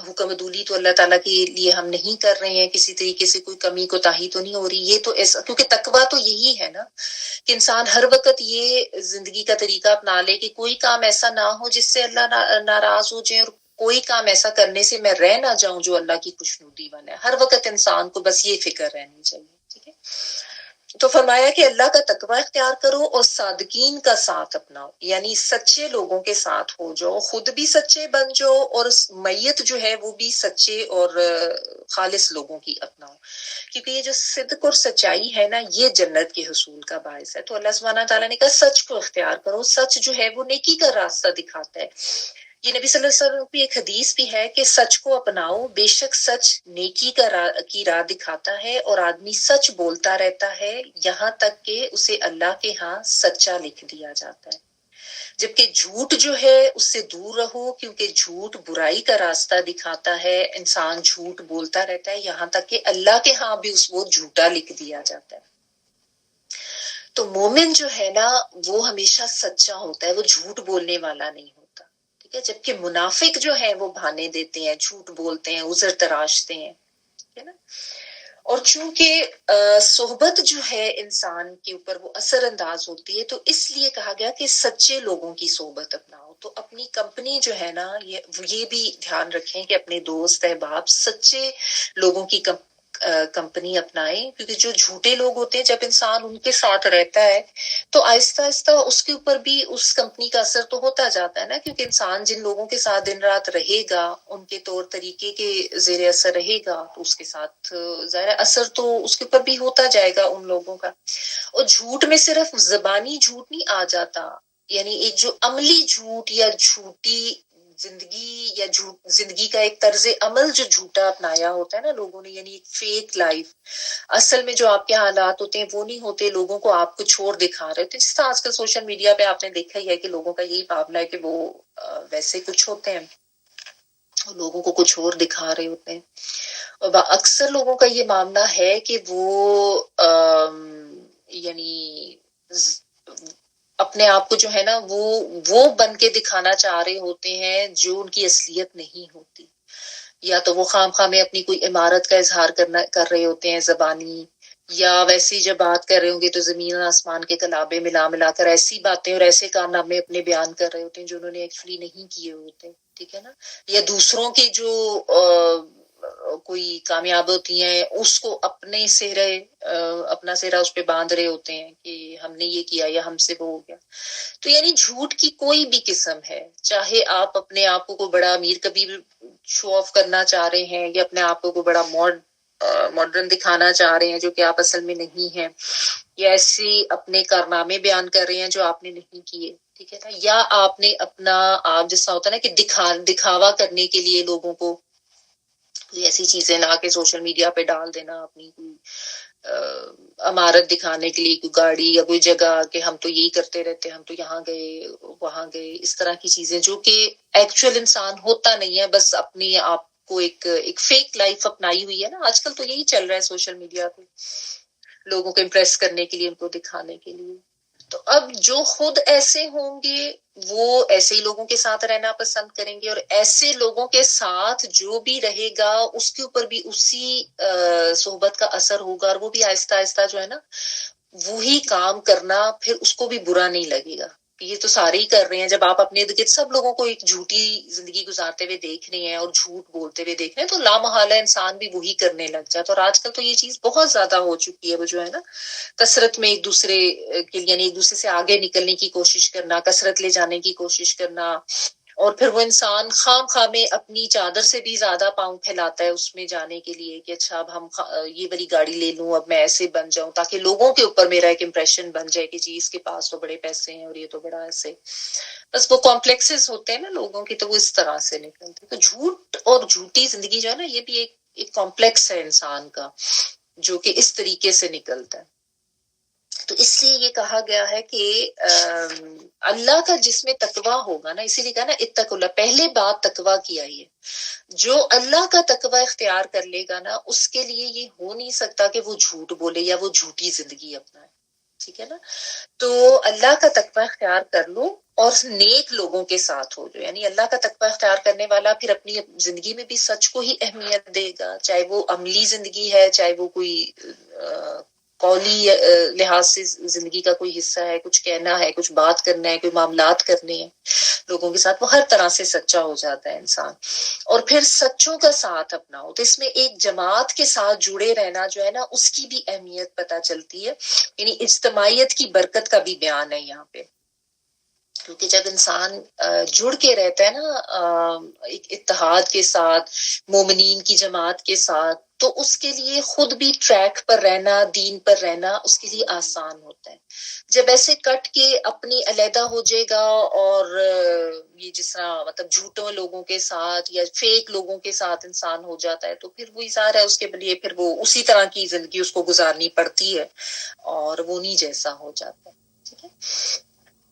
حکم عدولی تو اللہ تعالیٰ کے لیے ہم نہیں کر رہے ہیں، کسی طریقے سے کوئی کمی کوتاہی تو نہیں ہو رہی۔ یہ تو ایسا، کیونکہ تقویٰ تو یہی ہے نا کہ انسان ہر وقت یہ زندگی کا طریقہ اپنا لے کہ کوئی کام ایسا نہ ہو جس سے اللہ ناراض ہو جائے، اور کوئی کام ایسا کرنے سے میں رہ نہ جاؤں جو اللہ کی خوشنودی بنے۔ ہر وقت انسان کو بس یہ فکر رہنی چاہیے، ٹھیک ہے۔ تو فرمایا کہ اللہ کا تقوی اختیار کرو اور صادقین کا ساتھ اپناؤ، یعنی سچے لوگوں کے ساتھ ہو جاؤ، خود بھی سچے بن جاؤ اور میت جو ہے وہ بھی سچے اور خالص لوگوں کی اپناؤ، کیونکہ یہ جو صدق اور سچائی ہے نا، یہ جنت کے حصول کا باعث ہے۔ تو اللہ سبحانہ تعالیٰ نے کہا سچ کو اختیار کرو، سچ جو ہے وہ نیکی کا راستہ دکھاتا ہے۔ یہ نبی صلی اللہ علیہ وسلم کی ایک حدیث بھی ہے کہ سچ کو اپناؤ، بے شک سچ نیکی کی راہ دکھاتا ہے، اور آدمی سچ بولتا رہتا ہے یہاں تک کہ اسے اللہ کے ہاں سچا لکھ دیا جاتا ہے، جبکہ جھوٹ جو ہے اس سے دور رہو، کیونکہ جھوٹ برائی کا راستہ دکھاتا ہے۔ انسان جھوٹ بولتا رہتا ہے یہاں تک کہ اللہ کے ہاں بھی اس کو جھوٹا لکھ دیا جاتا ہے۔ تو مومن جو ہے نا وہ ہمیشہ سچا ہوتا ہے، وہ جھوٹ بولنے والا نہیں ہوتا، ٹھیک ہے۔ جبکہ منافق جو ہے وہ بہانے دیتے ہیں، جھوٹ بولتے ہیں، عذر تراشتے ہیں، ٹھیک ہے نا۔ اور چونکہ صحبت جو ہے انسان کے اوپر وہ اثر انداز ہوتی ہے، تو اس لیے کہا گیا کہ سچے لوگوں کی صحبت اپناؤ۔ تو اپنی کمپنی جو ہے نا، یہ بھی دھیان رکھیں کہ اپنے دوست احباب سچے لوگوں کی کمپنی اپنائیں، کیونکہ جو جھوٹے لوگ ہوتے ہیں جب انسان ان کے ساتھ رہتا ہے تو آہستہ آہستہ اس کے اوپر بھی اس کمپنی کا اثر تو ہوتا جاتا ہے نا، کیونکہ انسان جن لوگوں کے ساتھ دن رات رہے گا، ان کے طور طریقے کے زیر اثر رہے گا، تو اس کے ساتھ ظاہر اثر تو اس کے اوپر بھی ہوتا جائے گا ان لوگوں کا۔ اور جھوٹ میں صرف زبانی جھوٹ نہیں آ جاتا، یعنی ایک جو عملی جھوٹ یا جھوٹی زندگی یا زندگی کا ایک طرز عمل جو جھوٹا اپنایا ہوتا ہے نا لوگوں نے، یعنی ایک فیک لائف، اصل میں جو آپ کے حالات ہوتے ہیں وہ نہیں ہوتے، لوگوں کو آپ کو چھوڑ دکھا رہے ہوتے ہیں۔ جس طرح آج کل سوشل میڈیا پہ آپ نے دیکھا ہی ہے کہ لوگوں کا یہی معاملہ ہے کہ وہ ویسے کچھ ہوتے ہیں، لوگوں کو کچھ اور دکھا رہے ہوتے ہیں، اور اکثر لوگوں کا یہ معاملہ ہے کہ وہ یعنی اپنے آپ کو جو ہے نا وہ بن کے دکھانا چاہ رہے ہوتے ہیں جو ان کی اصلیت نہیں ہوتی، یا تو وہ خام خواہ میں اپنی کوئی عمارت کا اظہار کر رہے ہوتے ہیں زبانی، یا ویسے ہی جب بات کر رہے ہوں گے تو زمین اور آسمان کے کلابے ملا کر ایسی باتیں اور ایسے کارنامے اپنے بیان کر رہے ہوتے ہیں جو انہوں نے ایکچولی نہیں کیے ہوتے، ٹھیک ہے نا۔ یا دوسروں کی جو کوئی کامیاب ہوتی ہیں اس کو اپنا سہرا اس پہ باندھ رہے ہوتے ہیں کہ ہم نے یہ کیا یا ہم سے وہ ہو گیا۔ تو یعنی جھوٹ کی کوئی بھی قسم ہے، چاہے آپ اپنے آپ کو کوئی بڑا امیر کبیر شو آف کرنا چاہ رہے ہیں، یا اپنے آپ کو کوئی بڑا ماڈرن دکھانا چاہ رہے ہیں جو کہ آپ اصل میں نہیں ہیں، یا ایسی اپنے کارنامے بیان کر رہے ہیں جو آپ نے نہیں کیے، ٹھیک ہے نا۔ یا آپ نے اپنا آپ جیسا ہوتا ہے نا کہ دکھاوا کرنے کے لیے لوگوں کو ایسی چیزیں لا کے سوشل میڈیا پہ ڈال دینا، اپنی کوئی عمارت دکھانے کے لیے، کوئی گاڑی یا کوئی جگہ کہ ہم تو یہی کرتے رہتے، ہم تو یہاں گئے وہاں گئے، اس طرح کی چیزیں جو کہ ایکچوئل انسان ہوتا نہیں ہے، بس اپنی آپ کو ایک فیک لائف اپنائی ہوئی ہے نا۔ آج کل تو یہی چل رہا ہے سوشل میڈیا پہ، لوگوں کو امپریس کرنے کے لیے، ان کو دکھانے کے لیے۔ تو اب جو خود ایسے ہوں گے وہ ایسے ہی لوگوں کے ساتھ رہنا پسند کریں گے، اور ایسے لوگوں کے ساتھ جو بھی رہے گا اس کے اوپر بھی اسی صحبت کا اثر ہوگا، اور وہ بھی آہستہ آہستہ جو ہے نا وہی کام کرنا پھر اس کو بھی برا نہیں لگے گا۔ یہ تو سارے ہی کر رہے ہیں، جب آپ اپنے سب لوگوں کو ایک جھوٹی زندگی گزارتے ہوئے دیکھ رہے ہیں اور جھوٹ بولتے ہوئے دیکھ رہے ہیں، تو لامحالہ انسان بھی وہی کرنے لگ جاتا ہے۔ اور آج کل تو یہ چیز بہت زیادہ ہو چکی ہے، وہ جو ہے نا کثرت میں ایک دوسرے کے لیے، یعنی ایک دوسرے سے آگے نکلنے کی کوشش کرنا، کثرت لے جانے کی کوشش کرنا، اور پھر وہ انسان خام خواہ میں اپنی چادر سے بھی زیادہ پاؤں پھیلاتا ہے اس میں جانے کے لیے کہ اچھا اب ہم یہ والی گاڑی لے لوں، اب میں ایسے بن جاؤں تاکہ لوگوں کے اوپر میرا ایک امپریشن بن جائے کہ جی اس کے پاس تو بڑے پیسے ہیں اور یہ تو بڑا ایسے، بس وہ کمپلیکسز ہوتے ہیں نا لوگوں کی، تو وہ اس طرح سے نکلتے. تو جھوٹ اور جھوٹی زندگی جو ہے نا، یہ بھی ایک کمپلیکس ہے انسان کا جو کہ اس طریقے سے نکلتا ہے. تو اس لیے یہ کہا گیا ہے کہ اللہ کا جس میں تقوی ہوگا نا، اسی لیے کہا نا اتقوا اللہ، پہلے بات تقوی کی آئی ہے. جو اللہ کا تقوی اختیار کر لے گا نا، اس کے لیے یہ ہو نہیں سکتا کہ وہ جھوٹ بولے یا وہ جھوٹی زندگی اپنائے. ٹھیک ہے نا؟ تو اللہ کا تقوی اختیار کر لو اور نیک لوگوں کے ساتھ ہو جو، یعنی اللہ کا تقوی اختیار کرنے والا پھر اپنی زندگی میں بھی سچ کو ہی اہمیت دے گا، چاہے وہ عملی زندگی ہے، چاہے وہ کوئی قولی لحاظ سے زندگی کا کوئی حصہ ہے، کچھ کہنا ہے، کچھ بات کرنا ہے، کوئی معاملات کرنے ہیں لوگوں کے ساتھ، وہ ہر طرح سے سچا ہو جاتا ہے انسان. اور پھر سچوں کا ساتھ اپناؤ، تو اس میں ایک جماعت کے ساتھ جڑے رہنا جو ہے نا، اس کی بھی اہمیت پتہ چلتی ہے. یعنی اجتماعیت کی برکت کا بھی بیان ہے یہاں پہ، کیونکہ جب انسان جڑ کے رہتا ہے نا ایک اتحاد کے ساتھ، مومنین کی جماعت کے ساتھ، تو اس کے لیے خود بھی ٹریک پر رہنا، دین پر رہنا اس کے لیے آسان ہوتا ہے. جب ایسے کٹ کے اپنی علیحدہ ہو جائے گا اور یہ جس طرح مطلب جھوٹوں لوگوں کے ساتھ یا فیک لوگوں کے ساتھ انسان ہو جاتا ہے، تو پھر وہی ظاہر ہے اس کے لیے پھر وہ اسی طرح کی زندگی اس کو گزارنی پڑتی ہے اور وہ نہیں جیسا ہو جاتا ہے. ٹھیک ہے؟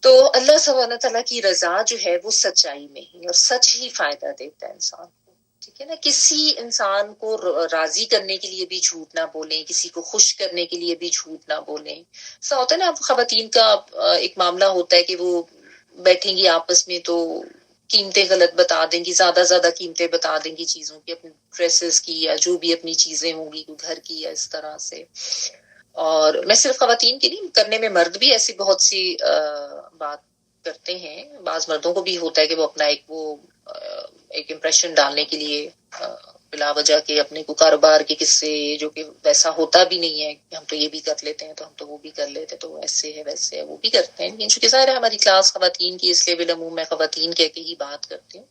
تو اللہ سبحانہ تعالیٰ کی رضا جو ہے وہ سچائی میں ہی، اور سچ ہی فائدہ دیتا ہے انسان کو. ٹھیک ہے نا؟ کسی انسان کو راضی کرنے کے لیے بھی جھوٹ نہ بولیں، کسی کو خوش کرنے کے لیے بھی جھوٹ نہ بولیں. ایسا ہوتا ہے نا، خواتین کا ایک معاملہ ہوتا ہے کہ وہ بیٹھیں گی آپس میں تو قیمتیں غلط بتا دیں گی، زیادہ قیمتیں بتا دیں گی چیزوں کی، اپنی ڈریسز کی یا جو بھی اپنی چیزیں ہوں گی گھر کی یا اس طرح سے. اور میں صرف خواتین کی نہیں، کرنے میں مرد بھی ایسی بہت سی بات کرتے ہیں. بعض مردوں کو بھی ہوتا ہے کہ وہ اپنا ایک امپریشن ڈالنے کے لیے بلا وجہ کے اپنے کو کاروبار کے قصے، جو کہ ویسا ہوتا بھی نہیں ہے کہ ہم تو یہ بھی کر لیتے ہیں تو ہم تو وہ بھی کر لیتے، تو ایسے ہے ویسے ہے، وہ بھی کرتے ہیں. لیکن چونکہ ظاہر ہے ہماری کلاس خواتین کی، اس لیے بالعموم میں خواتین کہہ کے ہی بات کرتی ہوں،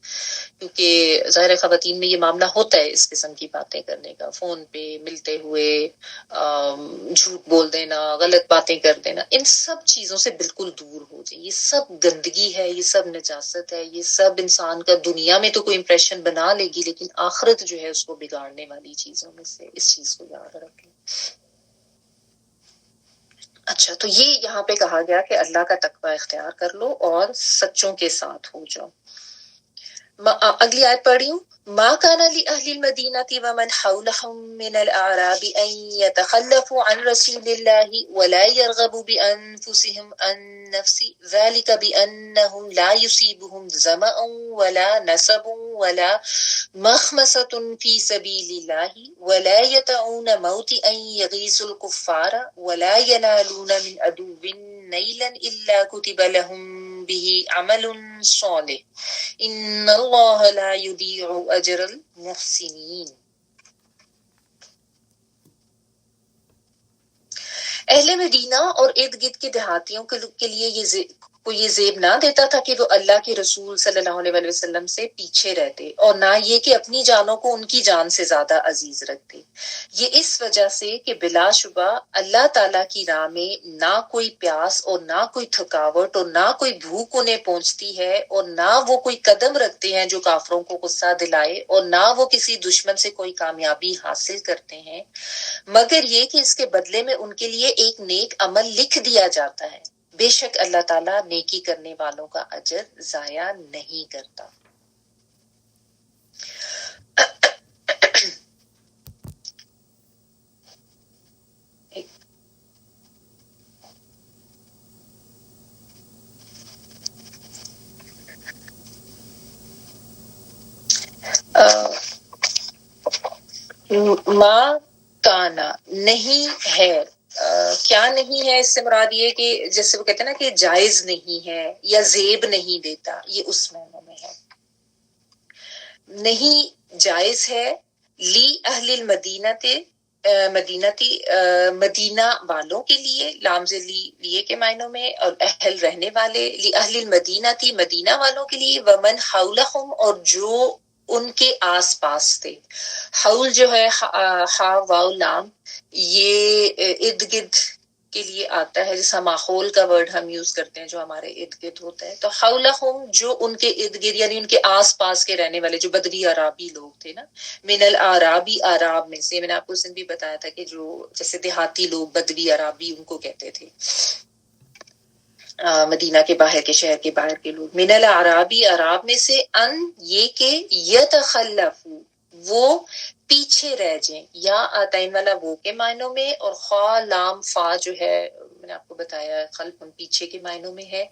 کیونکہ ظاہر ہے خواتین میں یہ معاملہ ہوتا ہے اس قسم کی باتیں کرنے کا، فون پہ ملتے ہوئے جھوٹ بول دینا، غلط باتیں کر دینا. ان سب چیزوں سے بالکل دور ہو جائے. یہ سب گندگی ہے، یہ سب نجاست ہے، یہ سب انسان کا دنیا میں تو کوئی امپریشن بنا لے گی، لیکن آخرت جو ہے اس کو بگاڑنے والی چیزوں میں سے. اس چیز کو یاد رکھیں. اچھا، تو یہ یہاں پہ کہا گیا کہ اللہ کا تقوی اختیار کر لو اور سچوں کے ساتھ ہو جاؤ. اگلی آیت پڑھی ہوں. ما كان لأهل المدينة ومن حولهم من الأعراب أن يتخلفوا عن رسول الله ولا يرغبوا بأنفسهم عن نفسه ذلك بأنهم لا يصيبهم ظمأ ولا نصب ولا مخمصة في سبيل الله ولا يطعون موطئا يغيظ الكفار ولا ينالون من عدو نيلا إلا كتب لهم به عمل صالح ان اللہ لا یضیع اجر المحسنین. اہل مدینہ اور ارد گرد کے دیہاتیوں کے لیے یہ زیب نہ دیتا تھا کہ وہ اللہ کے رسول صلی اللہ علیہ وسلم سے پیچھے رہتے، اور نہ یہ کہ اپنی جانوں کو ان کی جان سے زیادہ عزیز رکھتے. یہ اس وجہ سے کہ بلا شبہ اللہ تعالیٰ کی راہ میں نہ کوئی پیاس اور نہ کوئی تھکاوٹ اور نہ کوئی بھوک انہیں پہنچتی ہے، اور نہ وہ کوئی قدم رکھتے ہیں جو کافروں کو غصہ دلائے، اور نہ وہ کسی دشمن سے کوئی کامیابی حاصل کرتے ہیں، مگر یہ کہ اس کے بدلے میں ان کے لیے ایک نیک عمل لکھ دیا جاتا ہے. بے شک اللہ تعالیٰ نیکی کرنے والوں کا اجر ضائع نہیں کرتا. ماں کانا نہیں ہے، کیا نہیں ہے، اس سے مراد یہ کہ جیسے وہ کہتے ہیں نا کہ جائز نہیں ہے یا زیب نہیں دیتا، یہ اس معنی میں ہے. نہیں جائز ہے لی اہل المدینہ مدینتی مدینہ والوں کے لیے، لام ذلی لیے کے معنوں میں، اور اہل رہنے والے، اہل المدینتی مدینہ والوں کے لیے، ومن حولہم اور جو ان کے آس پاس تھے. حول جو ہے ہا واو لام، یہ ارد گرد کے لیے آتا ہے، جیسا ماحول کا ورڈ ہم یوز کرتے ہیں جو ہمارے ارد گرد ہوتا ہے. تو حولہم جو ان کے ارد گرد یعنی ان کے آس پاس کے رہنے والے، جو بدوی عرابی لوگ تھے نا. من العرابی، عراب میں سے، میں نے آپ کو اس دن بھی بتایا تھا کہ جو جیسے دیہاتی لوگ بدوی عرابی ان کو کہتے تھے، مدینہ کے باہر کے شہر کے باہر کے لوگ. من العرابی، عراب میں سے، ان یہ کہ یتخلفو وہ پیچھے رہ جائیں، یا آتائن والا وہ کے معنوں میں، اور خا لام فا جو ہے میں نے آپ کو بتایا خلف پیچھے کے معنوں میں ہے،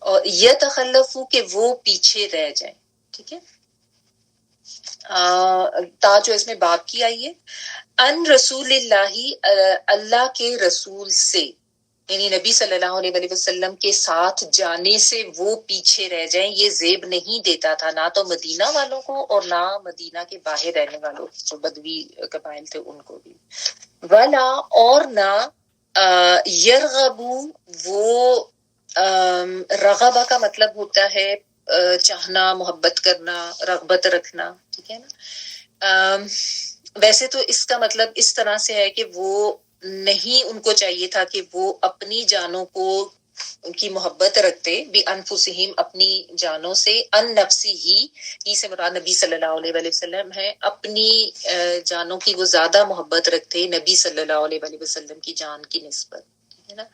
اور یتخلفو کہ وہ پیچھے رہ جائیں. ٹھیک ہے. تا جو اس میں باب کی آئی ہے، ان رسول اللہ اللہ کے رسول سے، یعنی نبی صلی اللہ علیہ وسلم کے ساتھ جانے سے وہ پیچھے رہ جائیں. یہ زیب نہیں دیتا تھا نہ تو مدینہ والوں کو اور نہ مدینہ کے باہر رہنے والوں جو بدوی قبائل تھے ان کو بھی. ولا اور نہ یرغبو وہ رغبہ کا مطلب ہوتا ہے چاہنا، محبت کرنا، رغبت رکھنا. ٹھیک ہے نا. ویسے تو اس کا مطلب اس طرح سے ہے کہ وہ نہیں، ان کو چاہیے تھا کہ وہ اپنی جانوں کو ان کی محبت رکھتے، بھی انفسہم اپنی جانوں سے، ان نفسی ہی سے مراد نبی صلی اللہ علیہ وسلم ہے، اپنی جانوں کی وہ زیادہ محبت رکھتے نبی صلی اللہ علیہ وسلم کی جان کی نسبت. ہے نا.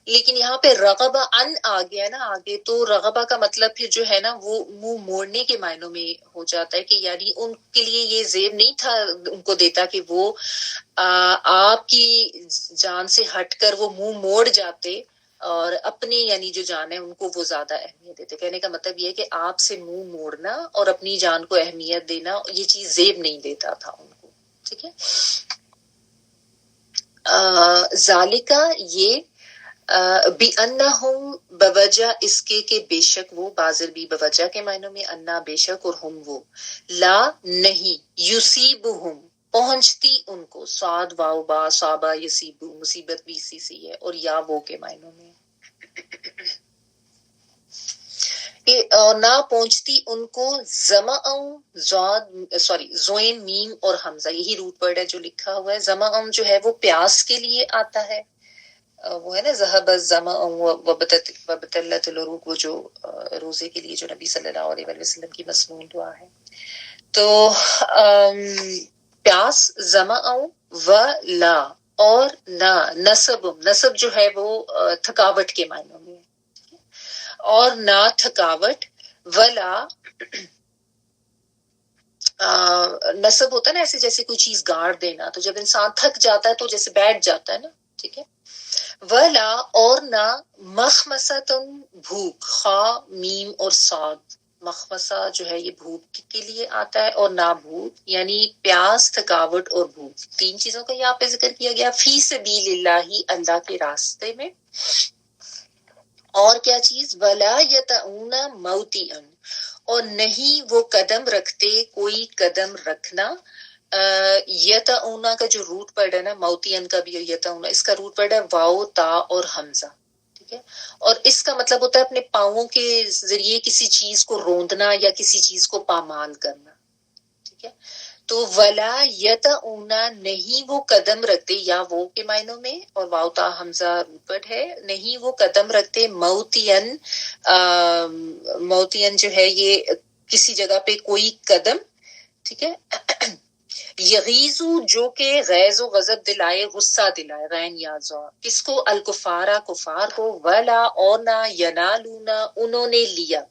لیکن یہاں پہ رغبہ ان آ گیا نا آگے، تو رغبہ کا مطلب پھر جو ہے نا وہ منہ موڑنے کے معنوں میں ہو جاتا ہے، کہ یعنی ان کے لیے یہ زیب نہیں تھا ان کو دیتا کہ وہ آپ کی جان سے ہٹ کر وہ منہ موڑ جاتے اور اپنے یعنی جو جان ہے ان کو وہ زیادہ اہمیت دیتے. کہنے کا مطلب یہ ہے کہ آپ سے منہ موڑنا اور اپنی جان کو اہمیت دینا یہ چیز زیب نہیں دیتا تھا ان کو. ٹھیک ہے. ذالکہ یہ بِأَنَّهُمْ بوجہ اس کے کہ بے شک وہ، بازر بھی بوجہ کے معنوں میں، انا بے شک، اور ہم وہ، لا نہیں، یصیبہم پہنچتی ان کو، صاد واو با صابہ یصیبو مصیبت بھی اسی سی ہے، اور یا وہ کے معنوں میں، نہ پہنچتی ان کو زوین میم اور حمزہ، یہی روٹ ورڈ ہے جو لکھا ہوا ہے. زمعم جو ہے وہ پیاس کے لیے آتا ہے، وہ ہے نا ذهب الظمأ وابتلت العروق، وہ جو روزے کے لیے جو نبی صلی اللہ علیہ وسلم کی مسنون دعا ہے. تو پیاس، ظمأ و لا اور نہ، نصب جو ہے وہ تھکاوٹ کے معنوں میں، اور نہ تھکاوٹ، ولا نصب ہوتا ہے نا ایسے جیسے کوئی چیز گاڑ دینا، تو جب انسان تھک جاتا ہے تو جیسے بیٹھ جاتا ہے نا. ٹھیک ہے. ولا اور نہ مخمصۃ بھوک، خا میم اور صاد، مخمصہ جو ہے یہ بھوک کے لیے آتا ہے، اور نہ بھوک یعنی پیاس، تھکاوٹ اور بھوک، تین چیزوں کا یہاں پہ ذکر کیا گیا. فی سبیل اللہ، اللہ کے راستے میں. اور کیا چیز، ولا یطعون موطئا اور نہیں وہ قدم رکھتے، کوئی قدم رکھنا. یتعونا کا جو روٹ ورڈ ہے نا، موتین کا بھی یتعونا، اس کا روٹ ورڈ ہے واو تا اور حمزہ. ٹھیک ہے. اور اس کا مطلب ہوتا ہے اپنے پاؤں کے ذریعے کسی چیز کو روندنا یا کسی چیز کو پامال کرنا. ٹھیک ہے. تو ولا یتعونا نہیں وہ قدم رکھتے، یا وہ کے معنوں میں، اور واو تا حمزہ روٹ ورڈ ہے، نہیں وہ قدم رکھتے، موتین جو ہے یہ کسی جگہ پہ کوئی قدم. ٹھیک ہے. یغیزو جو کہ غیظ و غضب دلائے، غصہ دلائے، غین یا زا، کس کو، الکفارا کفار کو. ولا اور نہ ینالونا انہوں نے لیا،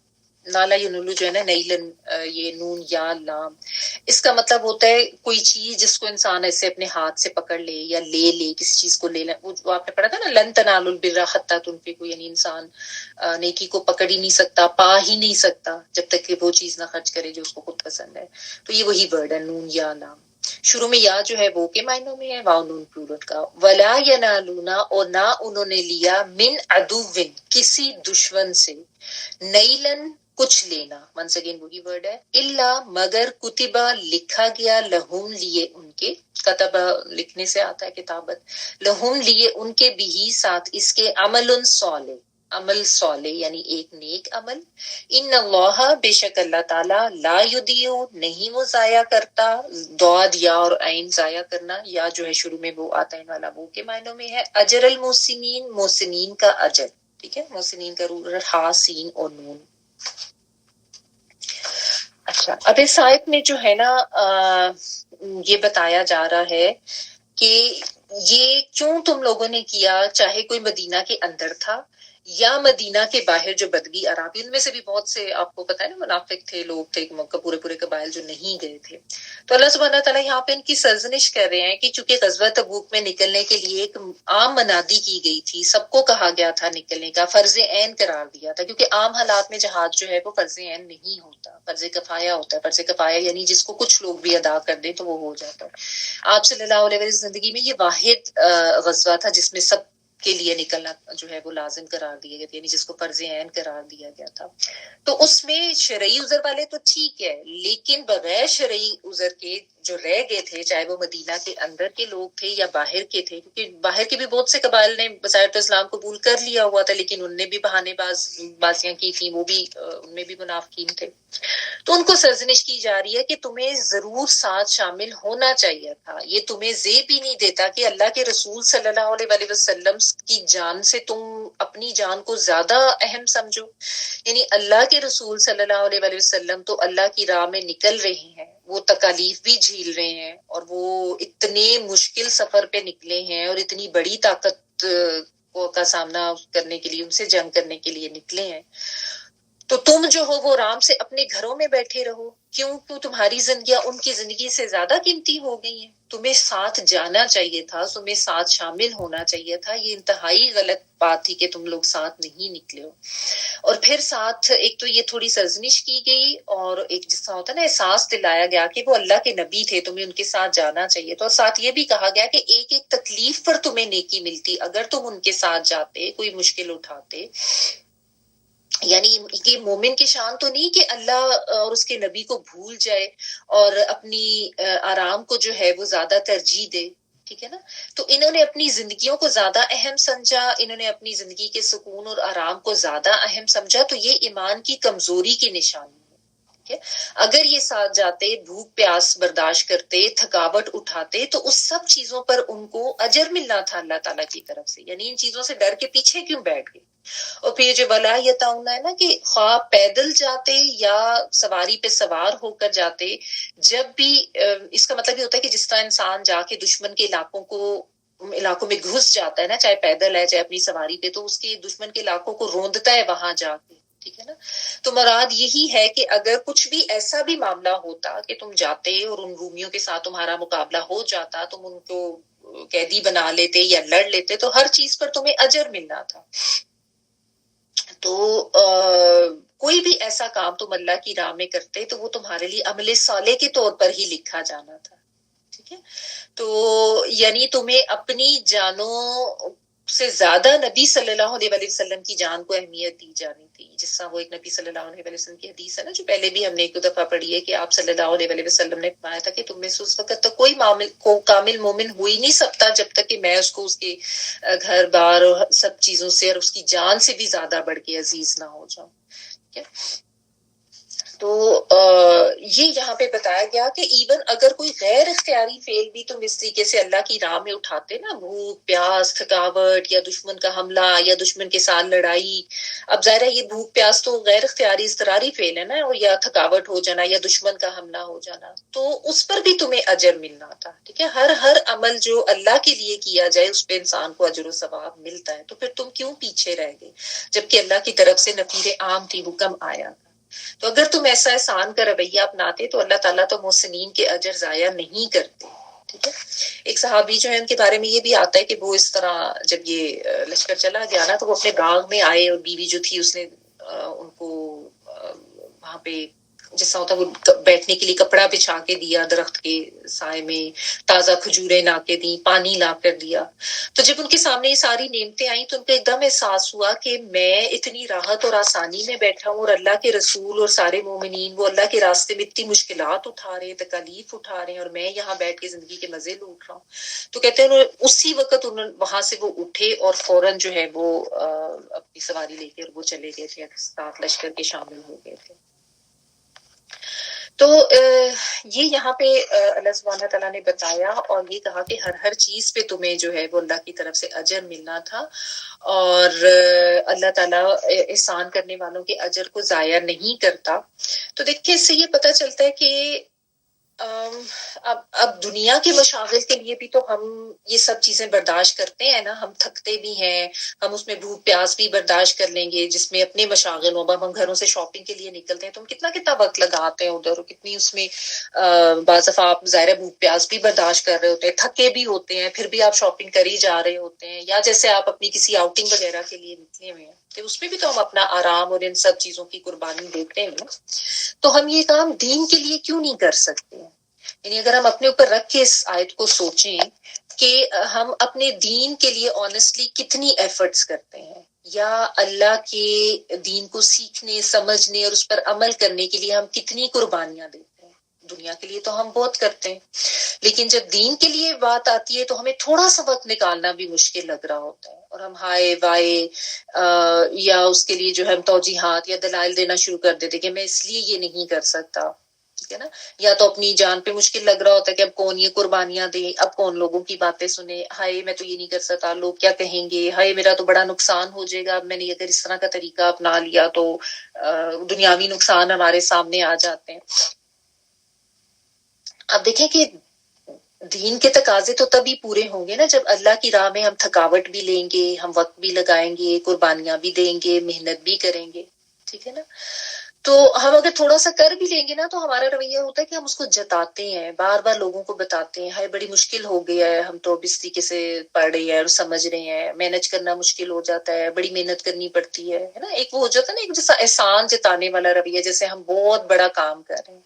نالا ینولو جو ہے نا نیلن، یہ نون یا لام، اس کا مطلب ہوتا ہے کوئی چیز جس کو انسان ایسے اپنے ہاتھ سے پکڑ لے یا لے کسی چیز کو لے لے. وہ آپ نے پڑھا تھا نا، لن تنالوا البر حتی تنفقوا، یعنی انسان نیکی کو پکڑ ہی نہیں سکتا، پا ہی نہیں سکتا جب تک کہ وہ چیز نہ خرچ کرے جو اس کو خود پسند ہے. تو یہ وہی ورڈ ہے نون یا لام. شروع میں یا جو ہے وہ کے معنوں میں ہے، واو نون پلورل کا. ولا ینالونا اور نہ انہوں نے لیا، من عدوٍ کسی دشمن سے، نیلن کچھ لینا، once again وہی ورڈ ہے، الا مگر کتبہ لکھا گیا، لہم لیے ان کے، کتب لکھنے سے آتا ہے کتابت. لہم لیے ان کے بھی ساتھ اس کے عمل صالح، عمل صالح یعنی ایک نیک عمل. ان اللہ بے شک اللہ تعالیٰ لا یضیع نہیں وہ ضائع کرتا. ضاد یا اور عین ضائع کرنا، یا جو ہے شروع میں وہ آتا ہے والا وہ کے معنوں میں ہے. اجر المحسنین محسنین کا اجر، ٹھیک ہے، محسنین کا ہا سین اور نون. اچھا اب اس آیت میں جو ہے نا یہ بتایا جا رہا ہے کہ یہ کیوں تم لوگوں نے کیا، چاہے کوئی مدینہ کے اندر تھا یا مدینہ کے باہر جو بدوی عرابی، ان میں سے بھی بہت سے آپ کو پتا ہے نا منافق تھے، لوگ تھے پورے پورے قبائل جو نہیں گئے تھے. تو اللہ سبحانہ تعالیٰ یہاں پہ ان کی سرزنش کر رہے ہیں کہ چونکہ غزوہ تبوک میں نکلنے کے لیے ایک عام منادی کی گئی تھی، سب کو کہا گیا تھا نکلنے کا، فرض عین قرار دیا تھا، کیونکہ عام حالات میں جہاد جو ہے وہ فرض عین نہیں ہوتا، فرض کفایہ ہوتا ہے. فرض کفایہ یعنی جس کو کچھ لوگ بھی ادا کر دیں تو وہ ہو جاتا ہے. آپ صلی اللہ علیہ وسلم زندگی میں یہ واحد غزوہ تھا جس میں سب کے لیے نکلنا جو ہے وہ لازم قرار دیا گیا تھا، یعنی جس کو فرض عین قرار دیا گیا تھا. تو اس میں شرعی عذر والے تو ٹھیک ہے، لیکن بغیر شرعی عذر کے جو رہ گئے تھے، چاہے وہ مدینہ کے اندر کے لوگ تھے یا باہر کے تھے، کیونکہ باہر کے بھی بہت سے قبائل نے بظاہر تو اسلام قبول کر لیا ہوا تھا، لیکن ان نے بھی بہانے بازیاں کی تھیں، وہ بھی ان میں بھی منافقین تھے. تو ان کو سرزنش کی جا رہی ہے کہ تمہیں ضرور ساتھ شامل ہونا چاہیے تھا. یہ تمہیں زیب بھی نہیں دیتا کہ اللہ کے رسول صلی اللہ علیہ وسلم کی جان سے تم اپنی جان کو زیادہ اہم سمجھو. یعنی اللہ کے رسول صلی اللہ علیہ وسلم تو اللہ کی راہ میں نکل رہے ہیں، وہ تکالیف بھی جھیل رہے ہیں، اور وہ اتنے مشکل سفر پہ نکلے ہیں اور اتنی بڑی طاقت کا سامنا کرنے کے لیے، ان سے جنگ کرنے کے لیے نکلے ہیں. تو تم جو ہو وہ آرام سے اپنے گھروں میں بیٹھے رہو. کیوں تمہاری زندگیاں ان کی زندگی سے زیادہ قیمتی ہو گئی ہیں. تمہیں ساتھ جانا چاہیے تھا، تمہیں ساتھ شامل ہونا چاہیے تھا. یہ انتہائی غلط بات تھی کہ تم لوگ ساتھ نہیں نکلے ہو. اور پھر ساتھ ایک تو یہ تھوڑی سرزنش کی گئی، اور ایک جس طرح ہوتا ہے نا احساس دلایا گیا کہ وہ اللہ کے نبی تھے، تمہیں ان کے ساتھ جانا چاہیے. تو ساتھ یہ بھی کہا گیا کہ ایک ایک تکلیف پر تمہیں نیکی ملتی اگر تم ان کے ساتھ جاتے، کوئی مشکل اٹھاتے. یعنی یہ مومن کی شان تو نہیں کہ اللہ اور اس کے نبی کو بھول جائے اور اپنی آرام کو جو ہے وہ زیادہ ترجیح دے، ٹھیک ہے نا. تو انہوں نے اپنی زندگیوں کو زیادہ اہم سمجھا، انہوں نے اپنی زندگی کے سکون اور آرام کو زیادہ اہم سمجھا. تو یہ ایمان کی کمزوری کی نشانی ہے. اگر یہ ساتھ جاتے، بھوک پیاس برداشت کرتے، تھکاوٹ اٹھاتے، تو اس سب چیزوں پر ان کو اجر ملنا تھا اللہ تعالیٰ کی طرف سے. یعنی ان چیزوں سے ڈر کے پیچھے کیوں بیٹھ گئے. اور پھر جو ولا یتعون ہے نا کہ خواہ پیدل جاتے یا سواری پہ سوار ہو کر جاتے، جب بھی اس کا مطلب یہ ہوتا ہے کہ جس طرح انسان جا کے دشمن کے علاقوں میں گھس جاتا ہے نا، چاہے پیدل ہے چاہے اپنی سواری پہ، تو اس کے دشمن کے علاقوں کو روندتا ہے وہاں جا کے، ٹھیک ہے نا. تو مراد یہی ہے کہ اگر کچھ بھی ایسا بھی معاملہ ہوتا کہ تم جاتے اور ان رومیوں کے ساتھ تمہارا مقابلہ ہو جاتا، تم ان کو قیدی بنا لیتے یا لڑ لیتے، تو ہر چیز پر تمہیں اجر ملنا تھا. تو کوئی بھی ایسا کام تم اللہ کی راہ میں کرتے تو وہ تمہارے لیے عمل صالح کے طور پر ہی لکھا جانا تھا، ٹھیک ہے. تو یعنی تمہیں اپنی جانوں سے زیادہ نبی صلی اللہ علیہ وسلم کی جان کو اہمیت دی جانی تھی. جس طرح وہ ایک نبی صلی اللہ علیہ وسلم کی حدیث ہے نا، جو پہلے بھی ہم نے ایک دو دفعہ پڑھی ہے، کہ آپ صلی اللہ علیہ وسلم نے فرمایا تھا کہ تم میں سے اس وقت تک کوئی کامل مومن ہو ہی نہیں سکتا جب تک کہ میں اس کو اس کے گھر بار اور سب چیزوں سے اور اس کی جان سے بھی زیادہ بڑھ کے عزیز نہ ہو جاؤں. تو یہ یہاں پہ بتایا گیا کہ ایون اگر کوئی غیر اختیاری فعل بھی تم اس طریقے سے اللہ کی راہ میں اٹھاتے نا، بھوک پیاس تھکاوٹ یا دشمن کا حملہ یا دشمن کے ساتھ لڑائی. اب ظاہر ہے یہ بھوک پیاس تو غیر اختیاری اضطراری فعل ہے نا، یا تھکاوٹ ہو جانا یا دشمن کا حملہ ہو جانا، تو اس پر بھی تمہیں اجر ملنا تھا، ٹھیک ہے. ہر عمل جو اللہ کے لیے کیا جائے اس پہ انسان کو اجر و ثواب ملتا ہے. تو پھر تم کیوں پیچھے رہ گئے جبکہ اللہ کی طرف سے نفیر عام تھی، حکم آیا. تو اگر تم ایسا احسان کا رویہ اپناتے تو اللہ تعالیٰ تو محسنین کے اجر ضائع نہیں کرتے، ٹھیک ہے. ایک صحابی جو ہے ان کے بارے میں یہ بھی آتا ہے کہ وہ اس طرح جب یہ لشکر چلا گیا نا، تو وہ اپنے باغ میں آئے اور بیوی جو تھی اس نے ان کو وہاں پہ جیسا ہوتا ہے وہ بیٹھنے کے لیے کپڑا بچھا کے دیا درخت کے سائے میں، تازہ کھجوریں لا کے دی، پانی لا کر دیا. تو جب ان کے سامنے یہ ساری نعمتیں آئیں تو ان کو ایک دم احساس ہوا کہ میں اتنی راحت اور آسانی میں بیٹھا ہوں، اور اللہ کے رسول اور سارے مومنین وہ اللہ کے راستے میں اتنی مشکلات اٹھا رہے ہیں، تکالیف اٹھا رہے ہیں، اور میں یہاں بیٹھ کے زندگی کے مزے لوٹ رہا ہوں. تو کہتے ہیں اسی وقت وہاں سے وہ اٹھے اور فوراً جو ہے وہ اپنی سواری لے کے وہ چلے گئے تھے، ساتھ لشکر کے شامل ہو گئے تھے. تو یہ یہاں پہ اللہ سبحانہ تعالیٰ نے بتایا اور یہ کہا کہ ہر چیز پہ تمہیں جو ہے وہ اللہ کی طرف سے اجر ملنا تھا، اور اللہ تعالیٰ احسان کرنے والوں کے اجر کو ضائع نہیں کرتا. تو دیکھیے اس سے یہ پتہ چلتا ہے کہ اب دنیا کے مشاغل کے لیے بھی تو ہم یہ سب چیزیں برداشت کرتے ہیں نا، ہم تھکتے بھی ہیں، ہم اس میں بھوک پیاس بھی برداشت کر لیں گے، جس میں اپنے مشاغل ہوں. ہم گھروں سے شاپنگ کے لیے نکلتے ہیں تو ہم کتنا وقت لگاتے ہیں ادھر، اور کتنی اس میں بعض دفعہ آپ ظاہر بھوک پیاس بھی برداشت کر رہے ہوتے ہیں، تھکے بھی ہوتے ہیں، پھر بھی آپ شاپنگ کر ہی جا رہے ہوتے ہیں، یا جیسے آپ اپنی کسی آؤٹنگ وغیرہ کے لیے نکلے ہوئے ہیں تو اس میں بھی تو ہم اپنا آرام اور ان سب چیزوں کی قربانی دیتے ہیں. تو ہم یہ کام دین کے لیے کیوں نہیں کر سکتے؟ یعنی اگر ہم اپنے اوپر رکھ کے اس آیت کو سوچیں کہ ہم اپنے دین کے لیے آنیسٹلی کتنی ایفرٹس کرتے ہیں، یا اللہ کے دین کو سیکھنے، سمجھنے اور اس پر عمل کرنے کے لیے ہم کتنی قربانیاں دیتے ہیں. دنیا کے لیے تو ہم بہت کرتے ہیں، لیکن جب دین کے لیے بات آتی ہے تو ہمیں تھوڑا سا وقت نکالنا بھی مشکل لگ رہا ہوتا ہے، اور ہم ہائے وائے یا اس کے لیے جو ہے ہم توجیحات یا دلائل دینا شروع کر دیتے کہ میں اس لیے یہ نہیں کر سکتا. ٹھیک ہے نا، یا تو اپنی جان پہ مشکل لگ رہا ہوتا ہے کہ اب کون یہ قربانیاں دے، اب کون لوگوں کی باتیں سنے، ہائے میں تو یہ نہیں کر سکتا، لوگ کیا کہیں گے، ہائے میرا تو بڑا نقصان ہو جائے گا میں نے اگر اس طرح کا طریقہ اپنا لیا تو. دنیاوی نقصان ہمارے سامنے آ جاتے ہیں. اب دیکھیں کہ دین کے تقاضے تو تبھی پورے ہوں گے نا جب اللہ کی راہ میں ہم تھکاوٹ بھی لیں گے، ہم وقت بھی لگائیں گے، قربانیاں بھی دیں گے، محنت بھی کریں گے. ٹھیک ہے نا، تو ہم اگر تھوڑا سا کر بھی لیں گے نا تو ہمارا رویہ ہوتا ہے کہ ہم اس کو جتاتے ہیں، بار بار لوگوں کو بتاتے ہیں ہائے بڑی مشکل ہو گیا ہے، ہم تو اب اس طریقے سے پڑھ رہے ہیں اور سمجھ رہے ہیں، مینج کرنا مشکل ہو جاتا ہے، بڑی محنت کرنی پڑتی ہے نا. ایک وہ ہو جاتا ہے نا ایک جیسا احسان جتانے والا رویہ، جیسے ہم بہت بڑا کام کر رہے ہیں.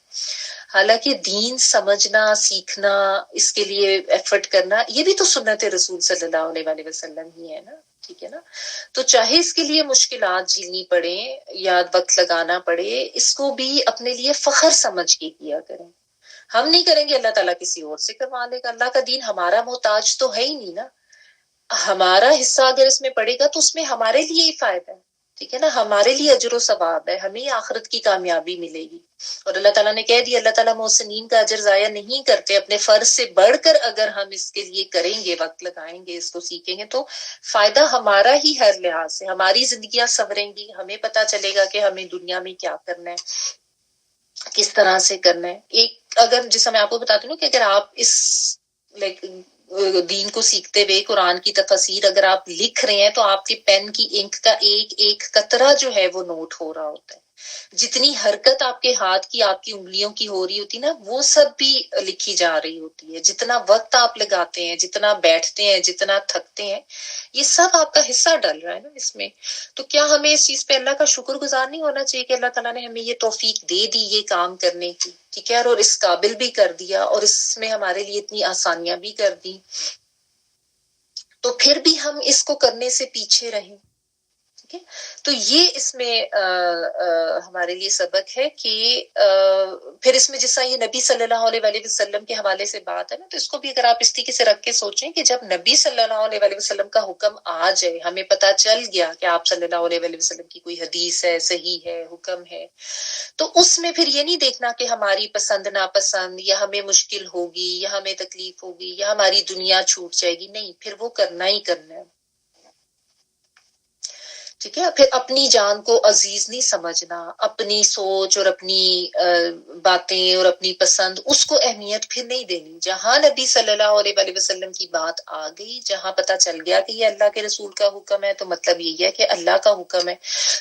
حالانکہ دین سمجھنا، سیکھنا، اس کے لیے ایفرٹ کرنا یہ بھی تو سنت رسول صلی اللہ علیہ وسلم ہی ہے نا. ٹھیک ہے نا، تو چاہے اس کے لیے مشکلات جھیلنی پڑے یا وقت لگانا پڑے، اس کو بھی اپنے لیے فخر سمجھ کے کیا کریں. ہم نہیں کریں گے اللہ تعالیٰ کسی اور سے کروا لے گا. اللہ کا دین ہمارا محتاج تو ہے ہی نہیں نا. ہمارا حصہ اگر اس میں پڑے گا تو اس میں ہمارے لیے ہی فائدہ ہے. ٹھیک ہے نا، ہمارے لیے اجر و ثواب ہے، ہمیں آخرت کی کامیابی ملے گی. اور اللہ تعالیٰ نے کہہ دیا اللہ تعالیٰ محسنین کا اجر ضائع نہیں کرتے. اپنے فرض سے بڑھ کر اگر ہم اس کے لیے کریں گے، وقت لگائیں گے، اس کو سیکھیں گے تو فائدہ ہمارا ہی ہر لحاظ سے. ہماری زندگیاں سنوریں گی، ہمیں پتہ چلے گا کہ ہمیں دنیا میں کیا کرنا ہے، کس طرح سے کرنا ہے. ایک اگر جیسا میں آپ کو بتاتی ہوں کہ اگر آپ اس دین کو سیکھتے ہوئے قرآن کی تفسیر اگر آپ لکھ رہے ہیں تو آپ کے پین کی انک کا ایک ایک قطرہ جو ہے وہ نوٹ ہو رہا ہوتا ہے. جتنی حرکت آپ کے ہاتھ کی، آپ کی انگلیوں کی ہو رہی ہوتی نا، وہ سب بھی لکھی جا رہی ہوتی ہے. جتنا وقت آپ لگاتے ہیں، جتنا بیٹھتے ہیں، جتنا تھکتے ہیں، یہ سب آپ کا حصہ ڈل رہا ہے نا اس میں. تو کیا ہمیں اس چیز پہ اللہ کا شکر گزار نہیں ہونا چاہیے کہ اللہ تعالیٰ نے ہمیں یہ توفیق دے دی یہ کام کرنے کی. ٹھیک ہے، اور اس قابل بھی کر دیا، اور اس میں ہمارے لیے اتنی آسانیاں بھی کر دی، تو پھر بھی ہم اس کو کرنے سے پیچھے رہیں. ٹھیک ہے، تو یہ اس میں ہمارے لیے سبق ہے کہ پھر اس میں جیسا یہ نبی صلی اللہ علیہ وسلم کے حوالے سے بات ہے نا، تو اس کو بھی اگر آپ اس طریقے سے رکھ کے سوچیں کہ جب نبی صلی اللہ علیہ وسلم کا حکم آ جائے، ہمیں پتہ چل گیا کہ آپ صلی اللہ علیہ وسلم کی کوئی حدیث ہے، صحیح ہے، حکم ہے، تو اس میں پھر یہ نہیں دیکھنا کہ ہماری پسند ناپسند، یا ہمیں مشکل ہوگی، یا ہمیں تکلیف ہوگی، یا ہماری دنیا چھوٹ جائے گی. نہیں، پھر وہ کرنا ہی کرنا ہے. ٹھیک ہے، پھر اپنی جان کو عزیز نہیں سمجھنا، اپنی سوچ اور اپنی باتیں اور اپنی پسند اس کو اہمیت پھر نہیں دینی. جہاں نبی صلی اللہ علیہ وسلم کی بات آ گئی، جہاں پتہ چل گیا کہ یہ اللہ کے رسول کا حکم ہے، تو مطلب یہی ہے کہ اللہ کا حکم ہے،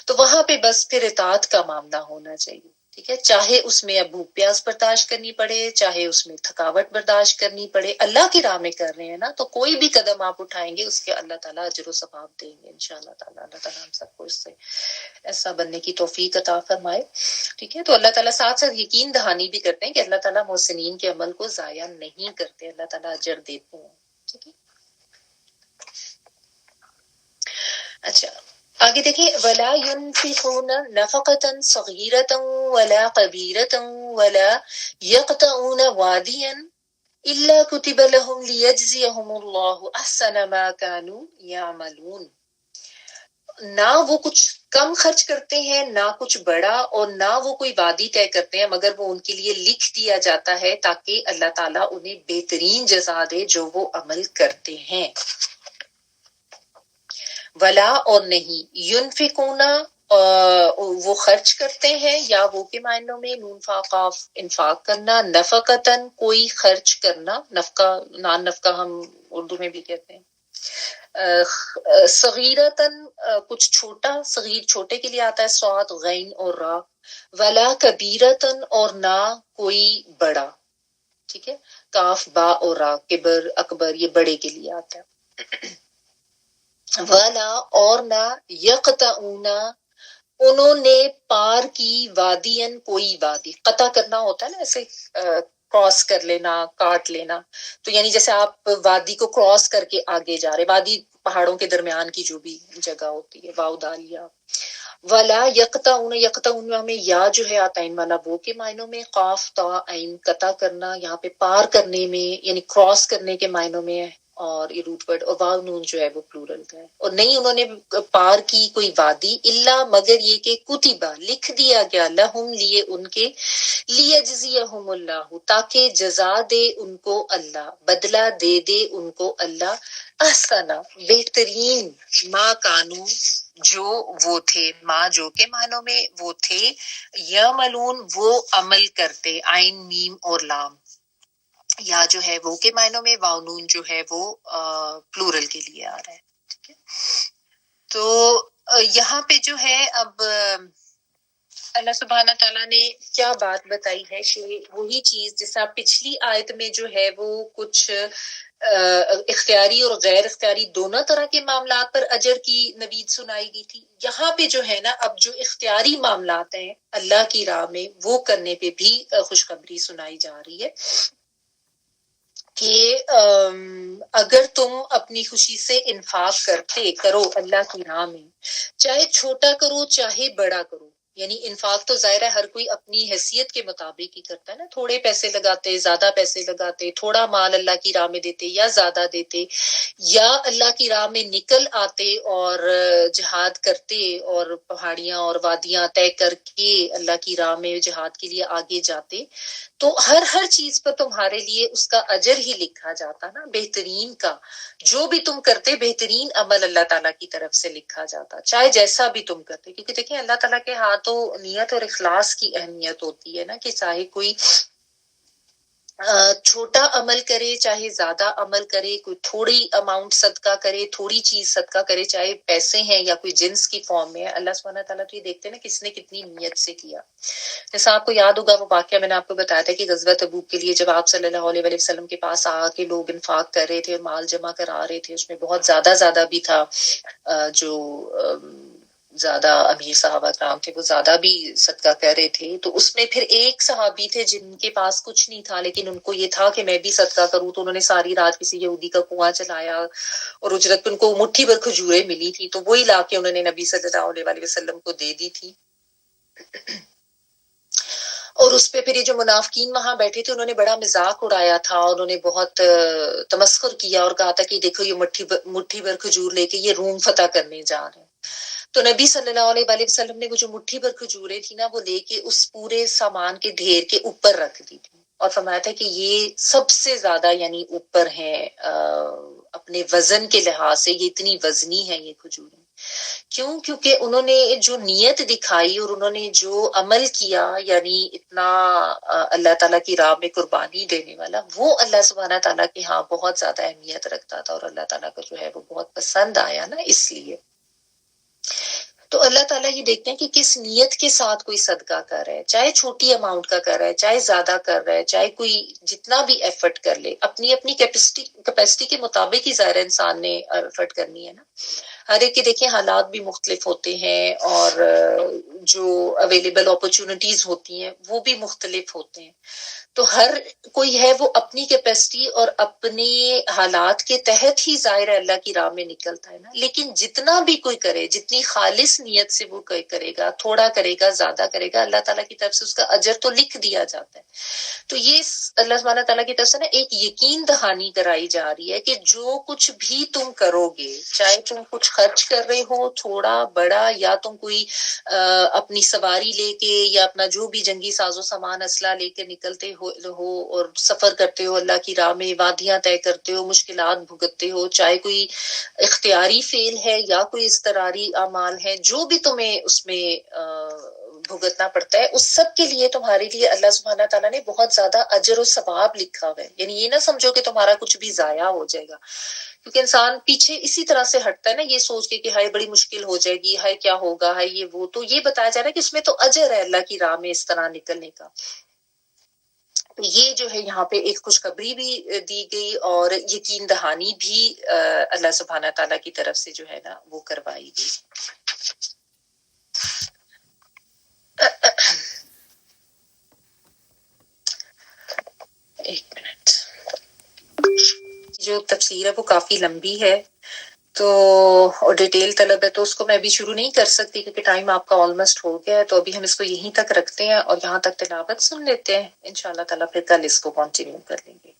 تو وہاں پہ بس پھر اطاعت کا معاملہ ہونا چاہیے. ٹھیک ہے، چاہے اس میں اب بھوک پیاس برداشت کرنی پڑے، چاہے اس میں تھکاوٹ برداشت کرنی پڑے، اللہ کی راہ میں کر رہے ہیں نا، تو کوئی بھی قدم آپ اٹھائیں گے اس کے اللہ تعالیٰ اجر و ثواب دیں گے انشاءاللہ تعالیٰ۔ اللہ تعالیٰ ہم سب کو اس سے ایسا بننے کی توفیق عطا فرمائے۔ ٹھیک ہے، تو اللہ تعالیٰ ساتھ ساتھ یقین دہانی بھی کرتے ہیں کہ اللہ تعالیٰ محسنین کے عمل کو ضائع نہیں کرتے، اللہ تعالیٰ اجر دیتے ہیں۔ ٹھیک ہے، اچھا آگے دیکھیں، ولا ينفقون نفقة صغيرة ولا كبيرة ولا يقطعون واديا إلا كتب لهم ليجزيهم الله أحسن ما كانوا يعملون۔ نہ وہ کچھ کم خرچ کرتے ہیں، نہ کچھ بڑا، اور نہ وہ کوئی وادی طے کرتے ہیں مگر وہ ان کے لیے لکھ دیا جاتا ہے تاکہ اللہ تعالیٰ انہیں بہترین جزا دے جو وہ عمل کرتے ہیں۔ ولا اور نہیں، ينفقون وہ خرچ کرتے ہیں، یا وہ کے معنوں میں نون فا قاف انفاق کرنا، نفقتن کوئی خرچ کرنا، نفقہ نان نفقہ ہم اردو میں بھی کہتے ہیں، صغیرتن کچھ چھوٹا، صغیر چھوٹے کے لیے آتا ہے صاد غین اور را، ولا کبیرتن اور نہ کوئی بڑا، ٹھیک ہے، کاف با اور را، کبر اکبر یہ بڑے کے لیے آتا ہے، ولا اور نہ، یقطعون انہوں نے پار کی، وادین کوئی وادی، قطع کرنا ہوتا ہے نا ایسے کراس کر لینا، کاٹ لینا، تو یعنی جیسے آپ وادی کو کراس کر کے آگے جا رہے، وادی پہاڑوں کے درمیان کی جو بھی جگہ ہوتی ہے، واو دالیا۔ ولا یقطعون، یقطعون میں یا جو ہے آتا ہے والا وہ کے معنوں میں، قاف تا عین قطع کرنا یہاں پہ پار کرنے میں یعنی کراس کرنے کے معنوں میں ہے، اور یہ روٹ ورڈ، اور واو نون جو ہے وہ پلورل کا ہے، اور نہیں انہوں نے پار کی کوئی وادی، الا مگر یہ کہ کتبہ لکھ دیا گیا، لہم لیے ان کے، لیجزیہم اللہ تاکہ جزا دے ان کو اللہ، بدلہ دے دے ان کو اللہ، احسنا بہترین، ما کانو جو وہ تھے، ماں جو کے معنوں میں وہ تھے، یعملون وہ عمل کرتے، عین میم اور لام، یا جو ہے وہ کے معنوں میں، واو نون جو ہے وہ پلورل کے لیے آ رہا ہے۔ ٹھیک ہے، تو یہاں پہ جو ہے اب اللہ سبحانہ تعالیٰ نے کیا بات بتائی ہے کہ وہی چیز جیسا پچھلی آیت میں جو ہے وہ کچھ اختیاری اور غیر اختیاری دونوں طرح کے معاملات پر اجر کی نوید سنائی گئی تھی، یہاں پہ جو ہے نا اب جو اختیاری معاملات ہیں اللہ کی راہ میں وہ کرنے پہ بھی خوشخبری سنائی جا رہی ہے کہ اگر تم اپنی خوشی سے انفاق کرو اللہ کی راہ میں، چاہے چھوٹا کرو چاہے بڑا کرو، یعنی انفاق تو ظاہر ہے ہر کوئی اپنی حیثیت کے مطابق ہی کرتا ہے نا، تھوڑے پیسے لگاتے، زیادہ پیسے لگاتے، تھوڑا مال اللہ کی راہ میں دیتے یا زیادہ دیتے، یا اللہ کی راہ میں نکل آتے اور جہاد کرتے اور پہاڑیاں اور وادیاں طے کر کے اللہ کی راہ میں جہاد کے لیے آگے جاتے، تو ہر چیز پر تمہارے لیے اس کا اجر ہی لکھا جاتا نا، بہترین کا جو بھی تم کرتے بہترین عمل اللہ تعالیٰ کی طرف سے لکھا جاتا، چاہے جیسا بھی تم کرتے، کیونکہ دیکھیں اللہ تعالیٰ کے ہاتھوں نیت اور اخلاص کی اہمیت ہوتی ہے نا، کہ چاہے کوئی چھوٹا عمل کرے چاہے زیادہ عمل کرے، کوئی تھوڑی اماؤنٹ صدقہ کرے، تھوڑی چیز صدقہ کرے، چاہے پیسے ہیں یا کوئی جنس کی فارم میں ہے، اللہ سبحانہ تعالیٰ تو یہ دیکھتے ہیں نا کس نے کتنی نیت سے کیا۔ جیسا آپ کو یاد ہوگا وہ واقعہ میں نے آپ کو بتایا تھا کہ غزوہ تبوک کے لیے جب آپ صلی اللہ علیہ وسلم کے پاس آ کے لوگ انفاق کر رہے تھے، مال جمع کرا رہے تھے، اس میں بہت زیادہ بھی تھا، جو زیادہ امیر صحابہ کرام تھے وہ زیادہ بھی صدقہ کر رہے تھے، تو اس میں پھر ایک صحابی تھے جن کے پاس کچھ نہیں تھا لیکن ان کو یہ تھا کہ میں بھی صدقہ کروں، تو انہوں نے ساری رات کسی یہودی کا کنواں چلایا اور اجرت پہ ان کو مٹھی بھر کھجوریں ملی تھی، تو وہی لا کے انہوں نے نبی صلی اللہ علیہ وسلم کو دے دی تھی، اور اس پہ پھر یہ جو منافقین وہاں بیٹھے تھے انہوں نے بڑا مذاق اڑایا تھا، انہوں نے بہت تمسخر کیا اور کہا تھا کہ دیکھو یہ مٹھی بھر کھجور لے کے یہ روم فتح کرنے جا رہے ہیں، تو نبی صلی اللہ علیہ وسلم نے وہ جو مٹھی بھر کھجوریں تھی نا وہ لے کے اس پورے سامان کے ڈھیر کے اوپر رکھ دی تھی، اور فرمایا تھا کہ یہ سب سے زیادہ یعنی اوپر ہیں اپنے وزن کے لحاظ سے، یہ اتنی وزنی ہے یہ کھجوریں، کیوں؟ کیونکہ انہوں نے جو نیت دکھائی اور انہوں نے جو عمل کیا، یعنی اتنا اللہ تعالیٰ کی راہ میں قربانی دینے والا، وہ اللہ سبحانہ تعالیٰ کے ہاں بہت زیادہ اہمیت رکھتا تھا اور اللہ تعالیٰ کا جو ہے وہ بہت پسند آیا نا، اس لیے تو اللہ تعالیٰ یہ دیکھتے ہیں کہ کس نیت کے ساتھ کوئی صدقہ کر رہا ہے، چاہے چھوٹی اماؤنٹ کا کر رہا ہے، چاہے زیادہ کر رہا ہے، چاہے کوئی جتنا بھی ایفرٹ کر لے، اپنی اپنی کیپیسٹی کے مطابق ہی ظاہر انسان نے ایفرٹ کرنی ہے نا. ہر ایک کے دیکھیں حالات بھی مختلف ہوتے ہیں، اور جو اویلیبل اپرچونٹیز ہوتی ہیں وہ بھی مختلف ہوتے ہیں. تو ہر کوئی ہے وہ اپنی کیپیسٹی اور اپنے حالات کے تحت ہی ظاہر اللہ کی راہ میں نکلتا ہے نا. لیکن جتنا بھی کوئی کرے، جتنی خالص نیت سے وہ کرے گا، تھوڑا کرے گا، زیادہ کرے گا، اللہ تعالیٰ کی طرف سے اس کا اجر تو لکھ دیا جاتا ہے. تو یہ اللہ سبحانہ تعالیٰ کی طرف سے نا ایک یقین دہانی کرائی جا رہی ہے کہ جو کچھ بھی تم کرو گے، چاہے تم کچھ خرچ کر رہے ہو تھوڑا بڑا، یا تم کوئی اپنی سواری لے کے یا اپنا جو بھی جنگی ساز و سامان اسلحہ لے کے نکلتے ہو اور سفر کرتے ہو اللہ کی راہ میں، وادیاں طے کرتے ہو، مشکلات بھگتتے ہو، چاہے کوئی اختیاری فعل ہے یا کوئی اضطراری اعمال ہے، جو بھی تمہیں اس میں بھگتنا پڑتا ہے، اس سب کے لیے تمہارے لیے اللہ سبحانہ تعالیٰ نے بہت زیادہ اجر و ثواب لکھا ہوا ہے. یعنی یہ نہ سمجھو کہ تمہارا کچھ بھی ضائع ہو جائے گا، کیونکہ انسان پیچھے اسی طرح سے ہٹتا ہے نا، یہ سوچ کے کہ ہائے بڑی مشکل ہو جائے گی، ہائے کیا ہوگا، ہائے یہ وہ. تو یہ بتایا جا رہا ہے کہ اس میں تو اجر ہے اللہ کی راہ میں اس طرح نکلنے کا. یہ جو ہے یہاں پہ ایک خوشخبری بھی دی گئی اور یقین دہانی بھی اللہ سبحانہ تعالیٰ کی طرف سے جو ہے نا وہ کروائی گئی. ایک منٹ، جو تفسیر ہے وہ کافی لمبی ہے تو اور ڈیٹیل طلب ہے، تو اس کو میں ابھی شروع نہیں کر سکتی کیونکہ ٹائم آپ کا آلموسٹ ہو گیا ہے. تو ابھی ہم اس کو یہیں تک رکھتے ہیں اور یہاں تک تلاوت سن لیتے ہیں، انشاءاللہ تعالیٰ پھر کل اس کو کنٹینیو کر لیں گے.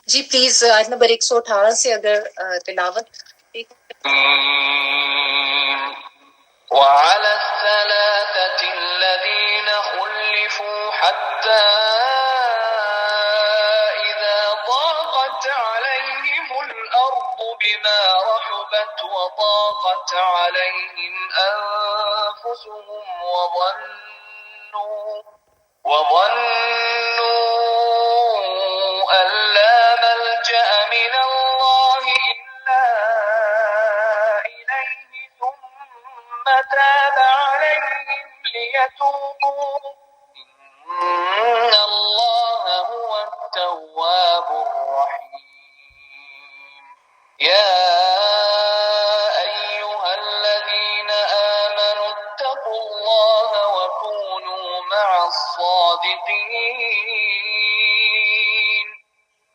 جی پلیز آیت نمبر 118 سے اگر تلاوت. وعلى الثلاثة الذين خلفوا حتى إذا ضاقت عليهم الأرض بما رحبت وضاقت عليهم أنفسهم وظنوا أن لا ملجأ من الله إلا إليه ثم تاب عليهم ليتوبوا إن الله هو التواب الرحيم. يا أيها الذين آمنوا اتقوا الله وكونوا مع الصادقين.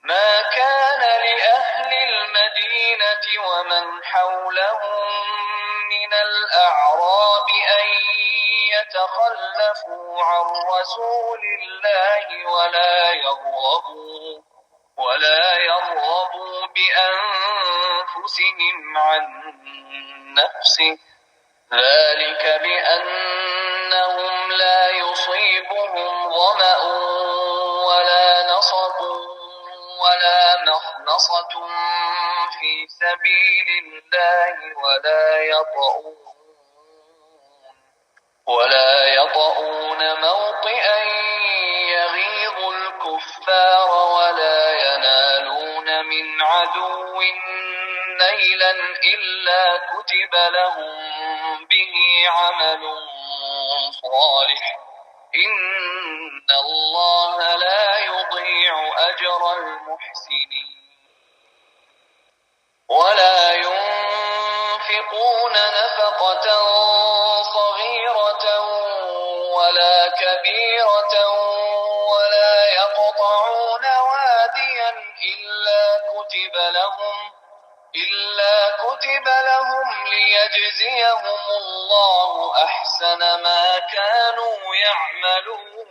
ما كان لأهل المدينة ومن حولهم من الأعراب أن يتخلفوا عن رسول الله ولا يرغبوا بأنفسهم عن نفسه، ذلك بأنهم لا يصيبهم ظمأ ولا نصب ولا مخمصة في سبيل الله ولا يطؤون موطئا يغيظ الكفار ولا ينالون من عدو نيلا إلا كتب لهم به عمل صالح إن الله لا يضيع أجر المحسنين. ولا ينفقون نفقة صغيرة ولا كبيرة ولا يقطعون واديا إلا كتب لهم ليجزيهم الله أحسن ما كانوا يعملون.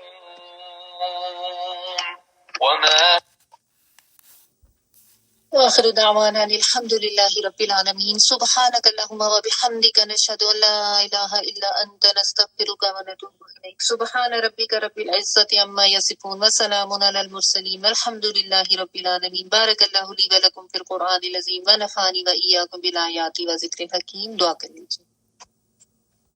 وآخر دعوانا الحمد لله رب العالمين. سبحانك اللهم وبحمدك نشهد أن لا إله إلا أنت نستغفرك ونتوب إليك. سبحان ربك رب العزة عما يصفون وسلام على المرسلين والحمد لله رب العالمين. بارك الله لي ولكم في القرآن العظيم ونفعني وإياكم بالآيات وذكر الحكيم. دعا کر لیجیے.